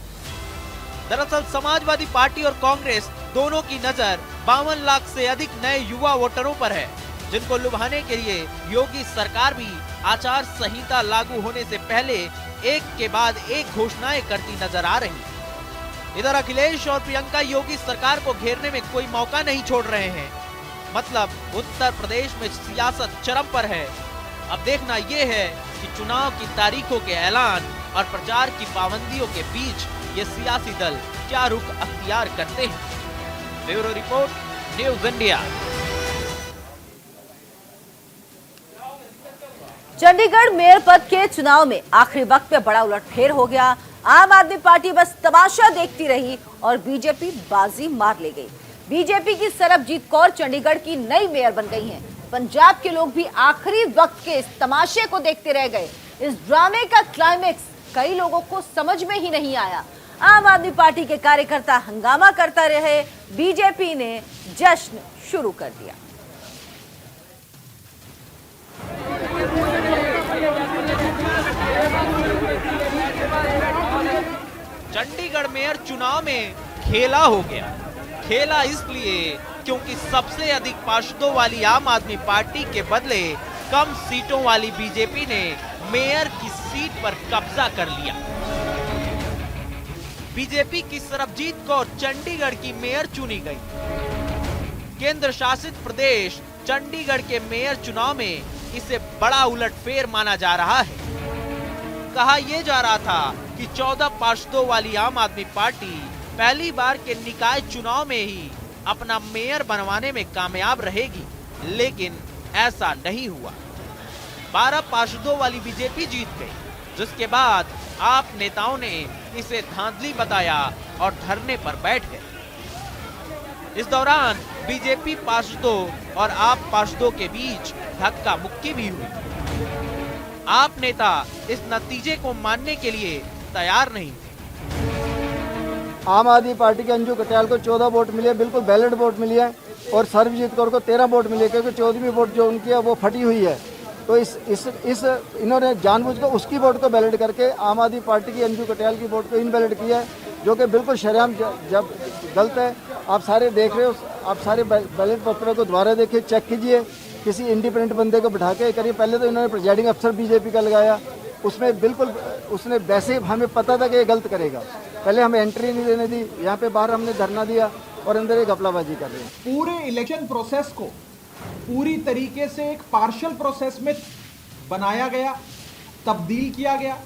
दरअसल समाजवादी पार्टी और कांग्रेस दोनों की नजर 52 लाख से अधिक नए युवा वोटरों पर है, जिनको लुभाने के लिए योगी सरकार भी आचार संहिता लागू होने से पहले एक के बाद एक घोषणाएं करती नजर आ रही। इधर अखिलेश और प्रियंका योगी सरकार को घेरने में कोई मौका नहीं छोड़ रहे हैं। मतलब उत्तर प्रदेश में सियासत चरम पर है। अब देखना ये है कि चुनाव की तारीखों के ऐलान और प्रचार की पाबंदियों के बीच ये सियासी दल क्या रुख अख्तियार करते हैं। Bureau report, news India. Chandigarh mayor पद के चुनाव में आखिरी वक्त पे बड़ा उलटफेर हो गया। आम आदमी पार्टी बस तमाशा देखती रही और बीजेपी बाजी मार ले गई। बीजेपी की सरबजीत कौर चंडीगढ़ की नई मेयर बन गई हैं। पंजाब के लोग भी आखिरी वक्त के इस तमाशे को देखते रह गए। इस ड्रामे का क्लाइमेक्स कई लोगों को समझ में ही नहीं आया। आम आदमी पार्टी के कार्यकर्ता हंगामा करता रहे, बीजेपी ने जश्न शुरू कर दिया। चंडीगढ़ मेयर चुनाव में खेला हो गया। खेला इसलिए क्योंकि सबसे अधिक पार्षदों वाली आम आदमी पार्टी के बदले कम सीटों वाली बीजेपी ने मेयर की सीट पर कब्जा कर लिया। बीजेपी की सरबजीत कौर चंडीगढ़ की मेयर चुनी गई। केंद्र शासित प्रदेश चंडीगढ़ के मेयर चुनाव में इसे बड़ा उलटफेर माना जा रहा है। कहा यह जा रहा था कि 14 पार्षदों वाली आम आदमी पार्टी पहली बार के निकाय चुनाव में ही अपना मेयर बनवाने में कामयाब रहेगी, लेकिन ऐसा नहीं हुआ। 12 पार्षदों वाली बीजेपी जीत गई, जिसके बाद आप नेताओं ने इसे धांधली बताया और धरने पर बैठ गए। इस दौरान बीजेपी पार्षदों और आप पार्षदों के बीच धक्का मुक्की भी हुई। आप नेता इस नतीजे को मानने के लिए तैयार नहीं थे। आम आदमी पार्टी के अंजू कटियाल को 14 वोट मिले, बिल्कुल बैलेट वोट मिली है, और सरबजीत कौर को 13 वोट मिले, क्योंकि 14वीं वोट जो उनकी है वो फटी हुई है। तो इस इन्होंने जानबूझ कर उसकी वोट को बैलेट करके आम आदमी पार्टी की अंजू कटियाल की वोट को इनवैलिड किया है, जो कि बिल्कुल शरेआम जब गलत है। आप सारे देख रहे हो, आप सारे बैलेट पेपर को दोबारा देखिए, चेक कीजिए, किसी इंडिपेंडेंट बंदे को बिठा के करिए। पहले तो इन्होंने प्रिजाइडिंग अफसर बीजेपी का लगाया, उसमें बिल्कुल उसने वैसे हमें पता था कि ये गलत करेगा, पहले हमें एंट्री नहीं देने दी। यहाँ पे बाहर हमने धरना दिया और अंदर एक घपलाबाजी कर रहे हैं। पूरे इलेक्शन प्रोसेस को पूरी तरीके से एक पार्शियल प्रोसेस में बनाया गया, तब्दील किया गया,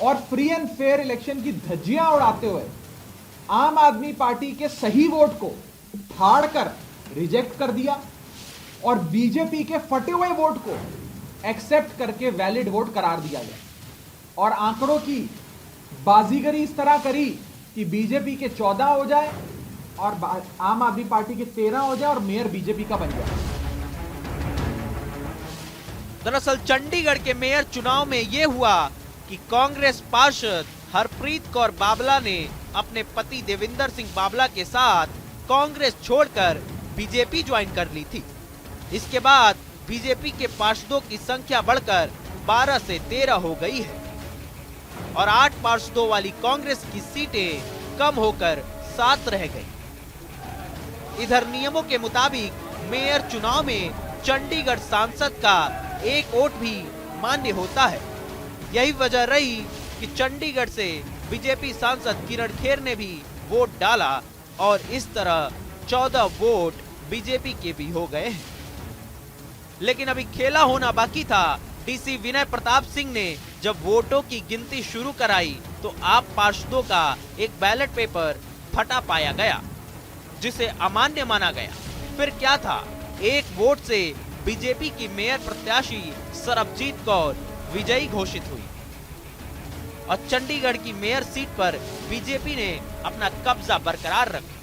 और फ्री एंड फेयर इलेक्शन की धज्जियां उड़ाते हुए आम आदमी पार्टी के सही वोट को फाड़ कर रिजेक्ट कर दिया और बीजेपी के फटे हुए वोट को एक्सेप्ट करके वैलिड वोट करार दिया गया। और आंकड़ों की बाजीगरी इस तरह करी कि बीजेपी के 14 हो जाए और आम आदमी पार्टी के 13 हो जाए और मेयर बीजेपी का बन जाए। दरअसल चंडीगढ़ के मेयर चुनाव में यह हुआ कि कांग्रेस पार्षद हरप्रीत कौर बाबला ने अपने पति देविंदर सिंह बाबला के साथ कांग्रेस छोड़कर बीजेपी ज्वाइन कर ली थी। इसके बाद बीजेपी के पार्षदों की संख्या बढ़कर 12 से 13 हो गई है और 8 पार्षदों वाली कांग्रेस की सीटें कम होकर 7 रह गई। इधर नियमों के मुताबिक मेयर चुनाव में चंडीगढ़ सांसद का एक वोट भी मान्य होता है। यही वजह रही कि चंडीगढ़ से बीजेपी सांसद किरण खेर ने भी वोट डाला और इस तरह 14 वोट बीजेपी के भी हो गए हैं। लेकिन अभी खेला होना बाकी था। डीसी विनय प्रताप सिंह ने जब वोटों की गिनती शुरू कराई तो आप पार्षदों का एक बैलेट पेपर फटा पाया गया, जिसे अमान्य माना गया। फिर क्या था, एक वोट से बीजेपी की मेयर प्रत्याशी सरबजीत कौर विजयी घोषित हुई और चंडीगढ़ की मेयर सीट पर बीजेपी ने अपना कब्जा बरकरार रखा।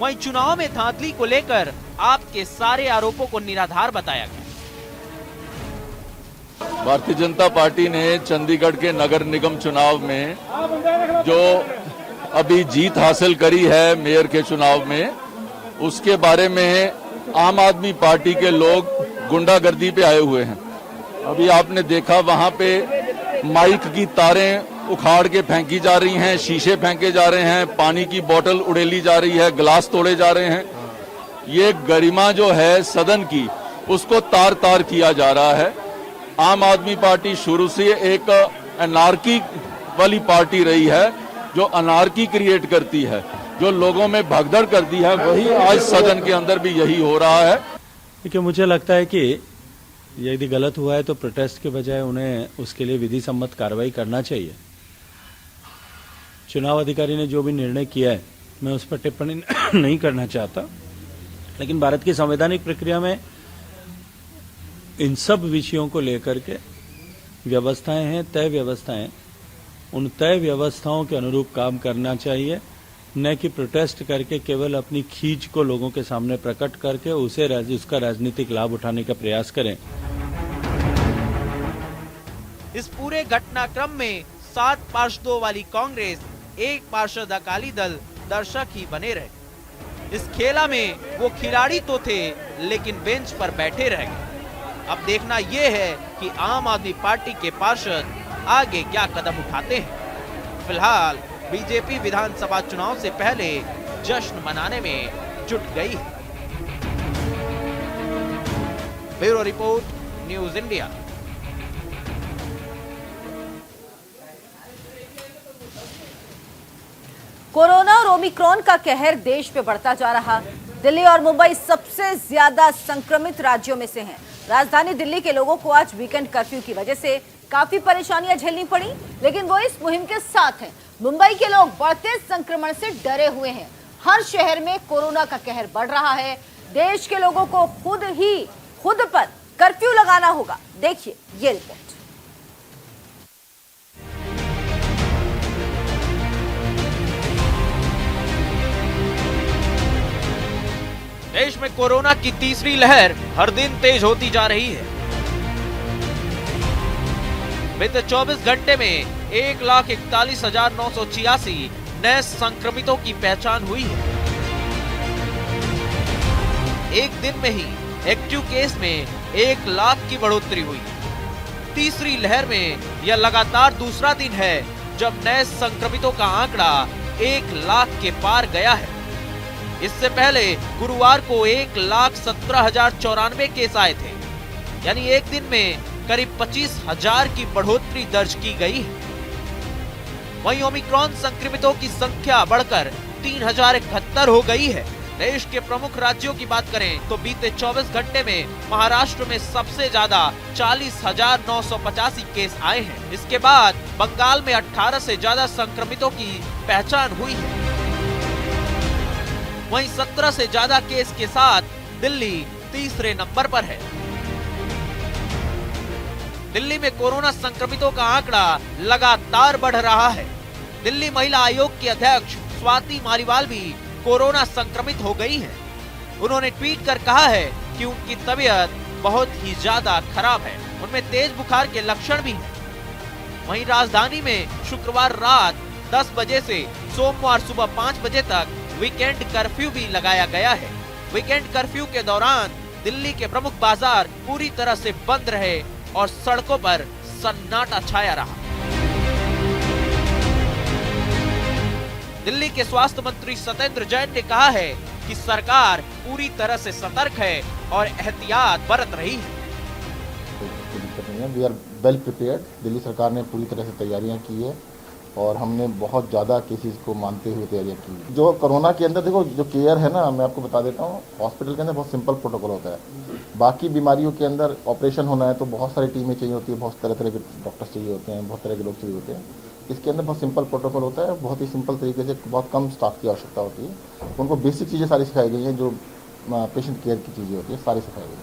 वहीं चुनाव में धांधली को लेकर आपके सारे आरोपों को निराधार बताया गया। भारतीय जनता पार्टी ने चंडीगढ़ के नगर निगम चुनाव में जो अभी जीत हासिल करी है मेयर के चुनाव में, उसके बारे में आम आदमी पार्टी के लोग गुंडागर्दी पे आए हुए हैं। अभी आपने देखा वहां पे माइक की तारें उखाड़ के फेंकी जा रही हैं, शीशे फेंके जा रहे हैं, पानी की बोतल उड़ेली जा रही है, गिलास तोड़े जा रहे हैं। ये गरिमा जो है सदन की, उसको तार तार किया जा रहा है। आम आदमी पार्टी शुरू से एक अनार्की वाली पार्टी रही है, जो अनार्की क्रिएट करती है, जो लोगों में भगदड़ करती है, वही आज सदन के अंदर भी यही हो रहा है। देखिए, मुझे लगता है कि यदि गलत हुआ है तो प्रोटेस्ट के बजाय उन्हें उसके लिए विधि सम्मत कार्रवाई करना चाहिए। चुनाव अधिकारी ने जो भी निर्णय किया है मैं उस पर टिप्पणी नहीं करना चाहता, लेकिन भारत की संवैधानिक प्रक्रिया में इन सब विषयों को लेकर के व्यवस्थाएं हैं, तय व्यवस्थाएं, उन तय व्यवस्थाओं के अनुरूप काम करना चाहिए, न कि प्रोटेस्ट करके केवल अपनी खींच को लोगों के सामने प्रकट करके उसका राजनीतिक लाभ उठाने का प्रयास करें। इस पूरे घटनाक्रम में 7 पार्षदों वाली कांग्रेस, 1 पार्षद अकाली दल दर्शक ही बने रहे। इस खेला में वो खिलाड़ी तो थे लेकिन बेंच पर बैठे रह गए। अब देखना ये है कि आम आदमी पार्टी के पार्षद आगे क्या कदम उठाते हैं। फिलहाल बीजेपी विधानसभा चुनाव से पहले जश्न मनाने में जुट गई है। Bureau report, news India. Corona और ओमिक्रॉन का कहर देश पे बढ़ता जा रहा। दिल्ली और मुंबई सबसे ज्यादा संक्रमित राज्यों में से हैं। राजधानी दिल्ली के लोगों को आज वीकेंड कर्फ्यू की वजह से काफी परेशानियां झेलनी पड़ी, लेकिन वो इस मुहिम के साथ हैं। मुंबई के लोग बढ़ते संक्रमण से डरे हुए हैं। हर शहर में कोरोना का कहर बढ़ रहा है। देश के लोगों को खुद पर कर्फ्यू लगाना होगा। देखिए ये रिपोर्ट। देश में कोरोना की तीसरी लहर हर दिन तेज होती जा रही है। बीते 24 घंटे में 1,41,986 नए संक्रमितों की पहचान हुई है। एक दिन में ही एक्टिव केस में 1 लाख की बढ़ोतरी हुई। तीसरी लहर में यह लगातार दूसरा दिन है जब नए संक्रमितों का आंकड़ा 1 लाख के पार गया है। इससे पहले गुरुवार को 1,17,094 केस आए थे, यानी एक दिन में करीब 25,000 की बढ़ोतरी दर्ज की गई है। वहीं ओमिक्रॉन संक्रमितों की संख्या बढ़कर 3,071 हो गई है। देश के प्रमुख राज्यों की बात करें तो बीते 24 घंटे में महाराष्ट्र में सबसे ज्यादा 40,985 केस आए हैं। इसके बाद बंगाल में 18 से ज्यादा संक्रमितों की पहचान हुई है। वहीं 17 से ज्यादा केस के साथ दिल्ली तीसरे नंबर पर है। दिल्ली में कोरोना संक्रमितों का आंकड़ा लगातार बढ़ रहा है। दिल्ली महिला आयोग की अध्यक्ष स्वाति मालीवाल भी कोरोना संक्रमित हो गई हैं। उन्होंने ट्वीट कर कहा है कि उनकी तबीयत बहुत ही ज्यादा खराब है, उनमें तेज बुखार के लक्षण भी हैं। वहीं राजधानी में शुक्रवार रात 10 बजे से सोमवार सुबह 5 बजे तक वीकेंड कर्फ्यू भी लगाया गया है। वीकेंड कर्फ्यू के दौरान दिल्ली के प्रमुख बाजार पूरी तरह से बंद रहे और सड़कों पर सन्नाटा छाया रहा। दिल्ली के स्वास्थ्य मंत्री सत्येंद्र जैन ने कहा है कि सरकार पूरी तरह से सतर्क है और एहतियात बरत रही है। कोई दिक्कत नहीं है, we are well prepared. Delhi सरकार ने पूरी तरह से तैयारियां की है और हमने बहुत ज़्यादा केसेस को मानते हुए तैयारियां की। जो कोरोना के अंदर देखो जो केयर है ना, मैं आपको बता देता हूँ, हॉस्पिटल के अंदर बहुत सिंपल प्रोटोकॉल होता है। बाकी बीमारियों के अंदर ऑपरेशन होना है तो बहुत सारी टीमें चाहिए होती है, बहुत तरह तरह के डॉक्टर्स चाहिए होते हैं, बहुत तरह के लोग चाहिए होते हैं। इसके अंदर बहुत सिंपल प्रोटोकॉल होता है, बहुत ही सिंपल तरीके से बहुत कम स्टाफ की आवश्यकता होती है। उनको बेसिक चीज़ें सारी सिखाई गई हैं, जो पेशेंट केयर की चीज़ें होती है सारी सिखाई गई।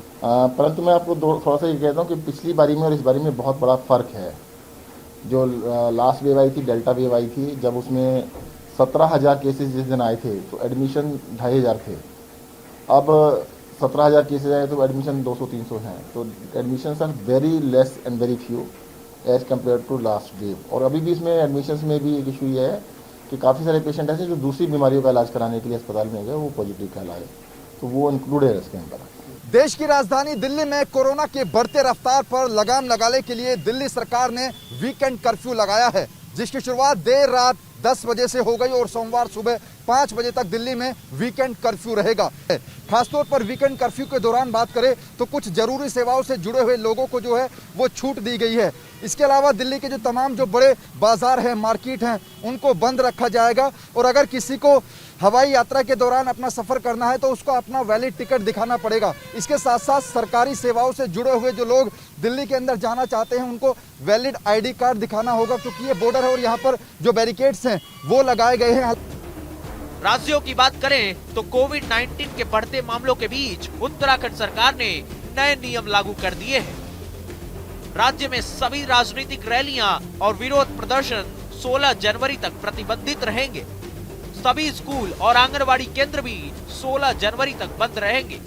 परंतु मैं आपको थोड़ा सा ये कहता हूँ कि पिछली बारी में और इस बारी में बहुत बड़ा फ़र्क है। जो लास्ट वेव आई थी, डेल्टा वेव आई थी, जब उसमें 17,000 केसेस जिस दिन आए थे तो एडमिशन 2,500 थे। अब 17,000 केसेस आए तो एडमिशन 200-300 हैं। तो admissions are very less and very few as compare to last wave. और अभी भी इसमें एडमिशन्स में भी एक इशू ये है कि काफ़ी सारे पेशेंट ऐसे जो दूसरी बीमारियों का इलाज कराने के लिए अस्पताल में गए, वो पॉजिटिव कहलाए, तो वो इंक्लूड है इसके अंदर। देश की राजधानी दिल्ली में कोरोना के बढ़ते रफ्तार पर लगाम लगाने के लिए दिल्ली सरकार ने वीकेंड कर्फ्यू लगाया है, जिसकी शुरुआत देर रात 10 बजे से हो गई और सोमवार सुबह 5 बजे तक दिल्ली में वीकेंड कर्फ्यू रहेगा। खासतौर पर वीकेंड कर्फ्यू के दौरान बात करें तो कुछ जरूरी सेवाओं से जुड़े हुए लोगों को जो है वो छूट दी गई है। इसके अलावा दिल्ली के जो तमाम जो बड़े बाजार हैं, मार्केट हैं, उनको बंद रखा जाएगा और अगर किसी को हवाई यात्रा के दौरान अपना सफर करना है तो उसको अपना वैलिड टिकट दिखाना पड़ेगा। इसके साथ साथ सरकारी सेवाओं से जुड़े हुए जो लोग दिल्ली के अंदर जाना चाहते हैं उनको वैलिड ID कार्ड दिखाना होगा, क्योंकि ये बॉर्डर है और यहाँ पर जो बैरिकेड्स हैं वो लगाए गए हैं। राज्यों की बात करें तो कोविड-19 के बढ़ते मामलों के बीच उत्तराखंड सरकार ने नए नियम लागू कर दिए हैं। राज्य में सभी राजनीतिक रैलियां और विरोध प्रदर्शन 16 जनवरी तक प्रतिबंधित रहेंगे। सभी स्कूल और आंगनबाड़ी केंद्र भी 16 जनवरी तक बंद रहेंगे।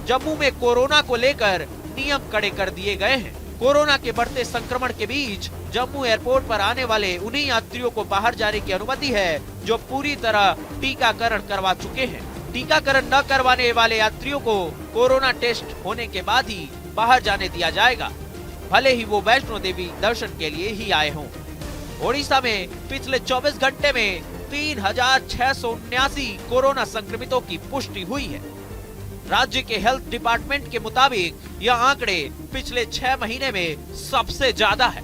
जम्मू में कोरोना को लेकर नियम कड़े कर दिए गए हैं। कोरोना के बढ़ते संक्रमण के बीच जम्मू एयरपोर्ट पर आने वाले उन्हीं यात्रियों को बाहर जाने की अनुमति है जो पूरी तरह टीकाकरण करवा चुके हैं। टीकाकरण न करवाने वाले यात्रियों को कोरोना टेस्ट होने के बाद ही बाहर जाने दिया जाएगा, भले ही वो वैष्णो देवी दर्शन के लिए ही आए हों। ओडिशा में पिछले 24 घंटे में 3679 कोरोना संक्रमितों की पुष्टि हुई है। राज्य के हेल्थ डिपार्टमेंट के मुताबिक यह आंकड़े पिछले 6 महीने में सबसे ज्यादा है।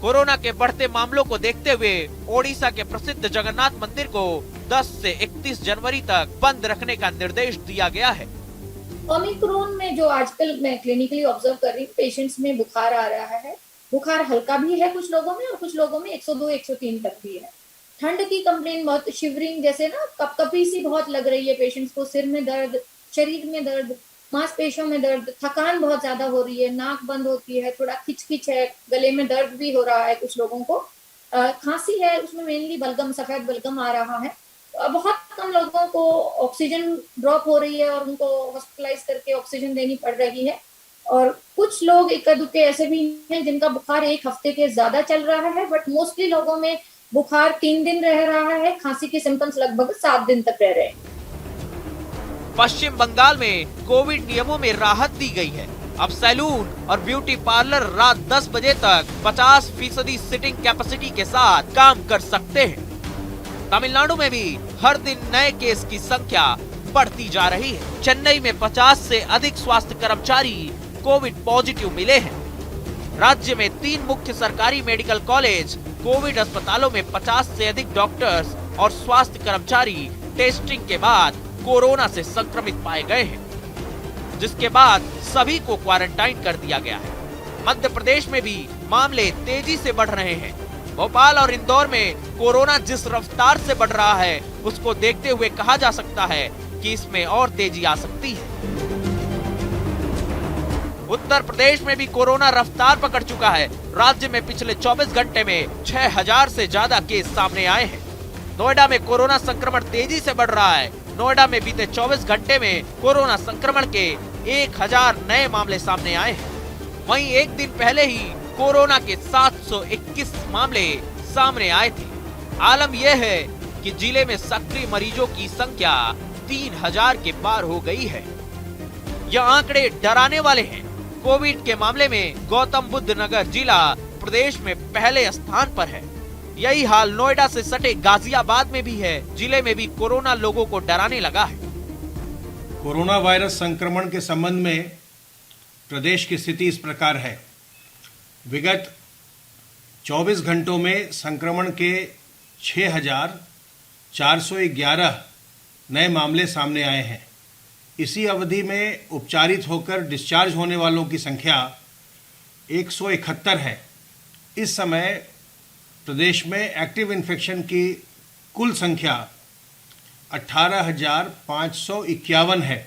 कोरोना के बढ़ते मामलों को देखते हुए ओडिशा के प्रसिद्ध जगन्नाथ मंदिर को 10 से 31 जनवरी तक बंद रखने का निर्देश दिया गया है। ओमिक्रॉन में जो आजकल मैं क्लिनिकली ऑब्जर्व कर रही हूँ, पेशेंट्स में बुखार आ रहा है। बुखार हल्का भी है कुछ लोगों में और कुछ लोगों में 102-103 तक भी है। ठंड की कंप्लेन बहुत, शिवरिंग जैसे ना कपकपी सी बहुत लग रही है पेशेंट्स को, सिर में दर्द, शरीर में दर्द, मांसपेशियों में दर्द, थकान बहुत ज्यादा हो रही है, नाक बंद होती है, थोड़ा खिचखिच है, गले में दर्द भी हो रहा है कुछ लोगों को, खांसी है, उसमें मेनली बलगम, सफेद बलगम आ रहा है। बहुत कम लोगों को ऑक्सीजन ड्रॉप हो रही है और उनको हॉस्पिटलाइज करके ऑक्सीजन देनी पड़ रही है। और कुछ लोग इक्के दुक्के ऐसे भी हैं जिनका बुखार 1 हफ्ते के ज्यादा चल रहा है, बट मोस्टली लोगों में बुखार 3 दिन रह रहा है, खांसी के सिम्टम्स लगभग 7 दिन तक रह रहे हैं। पश्चिम बंगाल में कोविड नियमों में राहत दी गई है। अब सैलून और ब्यूटी पार्लर रात 10 बजे तक 50% सिटिंग कैपेसिटी के साथ काम कर सकते हैं। तमिलनाडु में भी हर दिन नए केस की संख्या बढ़ती जा रही है। चेन्नई में 50 से अधिक स्वास्थ्य कर्मचारी कोविड पॉजिटिव मिले हैं। राज्य में 3 मुख्य सरकारी मेडिकल कॉलेज कोविड अस्पतालों में 50 से अधिक डॉक्टर्स और स्वास्थ्य कर्मचारी टेस्टिंग के बाद कोरोना से संक्रमित पाए गए हैं, जिसके बाद सभी को क्वारंटाइन कर दिया गया है। मध्य प्रदेश में भी मामले तेजी से बढ़ रहे हैं। भोपाल और इंदौर में कोरोना जिस रफ्तार से बढ़ रहा है उसको देखते हुए कहा जा सकता है कि इसमें और तेजी आ सकती है। उत्तर प्रदेश में भी कोरोना रफ्तार पकड़ चुका है। राज्य में पिछले 24 घंटे में 6000 से ज्यादा केस सामने आए हैं। नोएडा में कोरोना संक्रमण तेजी से बढ़ रहा है। नोएडा में बीते 24 घंटे में कोरोना संक्रमण के 1000 नए मामले सामने आए हैं। वहीं एक दिन पहले ही कोरोना के 721 मामले सामने आए थे। आलम यह है कि जिले में सक्रिय मरीजों की संख्या 3000 के पार हो गई है। यह आंकड़े डराने वाले हैं। कोविड के मामले में गौतम बुद्ध नगर जिला प्रदेश में पहले स्थान पर है। यही हाल नोएडा से सटे गाजियाबाद में भी है। जिले में भी कोरोना लोगों को डराने लगा है। कोरोना वायरस संक्रमण के संबंध में प्रदेश की स्थिति इस प्रकार है। विगत 24 घंटों में संक्रमण के 6411 नए मामले सामने आए हैं। इसी अवधि में उपचारित होकर डिस्चार्ज होने वालों की संख्या 171 है। इस समय प्रदेश में एक्टिव इन्फेक्शन की कुल संख्या 18,551 है।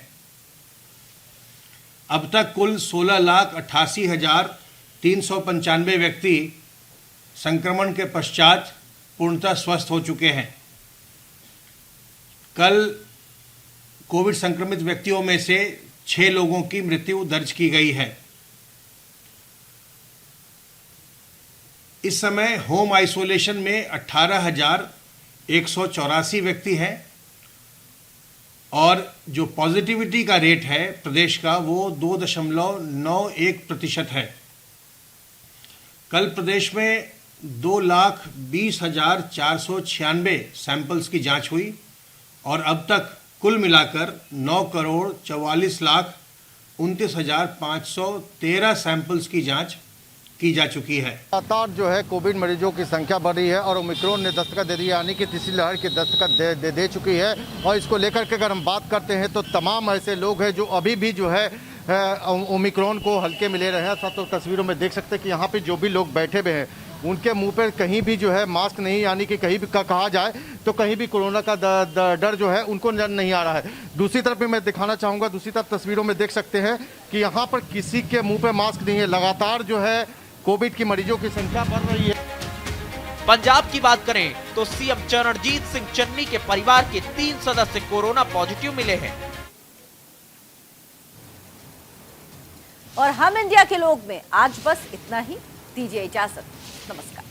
अब तक कुल 16,88,395 व्यक्ति संक्रमण के पश्चात पूर्णतः स्वस्थ हो चुके हैं। कल कोविड संक्रमित व्यक्तियों में से 6 लोगों की मृत्यु दर्ज की गई है। इस समय होम आइसोलेशन में 18,184 व्यक्ति हैं और जो पॉजिटिविटी का रेट है प्रदेश का वो 2.91% है। कल प्रदेश में 2,20,496 सैंपल्स की जांच हुई और अब तक कुल मिलाकर 9,44,29,513 सैंपल्स की जांच की जा चुकी है। लगातार जो है कोविड मरीजों की संख्या बढ़ रही है और ओमिक्रॉन ने दस्तक दे दी, यानी कि तीसरी लहर की दस्तक दे चुकी है। और इसको लेकर के अगर हम बात करते हैं तो तमाम ऐसे लोग हैं जो अभी भी जो है ओमिक्रॉन को हल्के में ले रहे हैं। तो तस्वीरों में देख सकते हैं कि यहाँ पे जो भी लोग बैठे हुए हैं उनके मुंह पर कहीं भी जो है मास्क नहीं, यानी कि कहीं भी कहा जाए तो कहीं भी कोरोना का डर जो है उनको नहीं आ रहा है। दूसरी तरफ भी मैं दिखाना चाहूँगा, दूसरी तरफ तस्वीरों में देख सकते हैं कि यहाँ पर किसी के मुंह पे मास्क नहीं है। लगातार जो है कोविड की मरीजों की संख्या बढ़ रही है। पंजाब की बात करें तो सीएम चरणजीत सिंह चन्नी के परिवार के 3 सदस्य कोरोना पॉजिटिव मिले हैं। और हम इंडिया के लोग में आज बस इतना ही। दीजिए इजाजत, नमस्कार।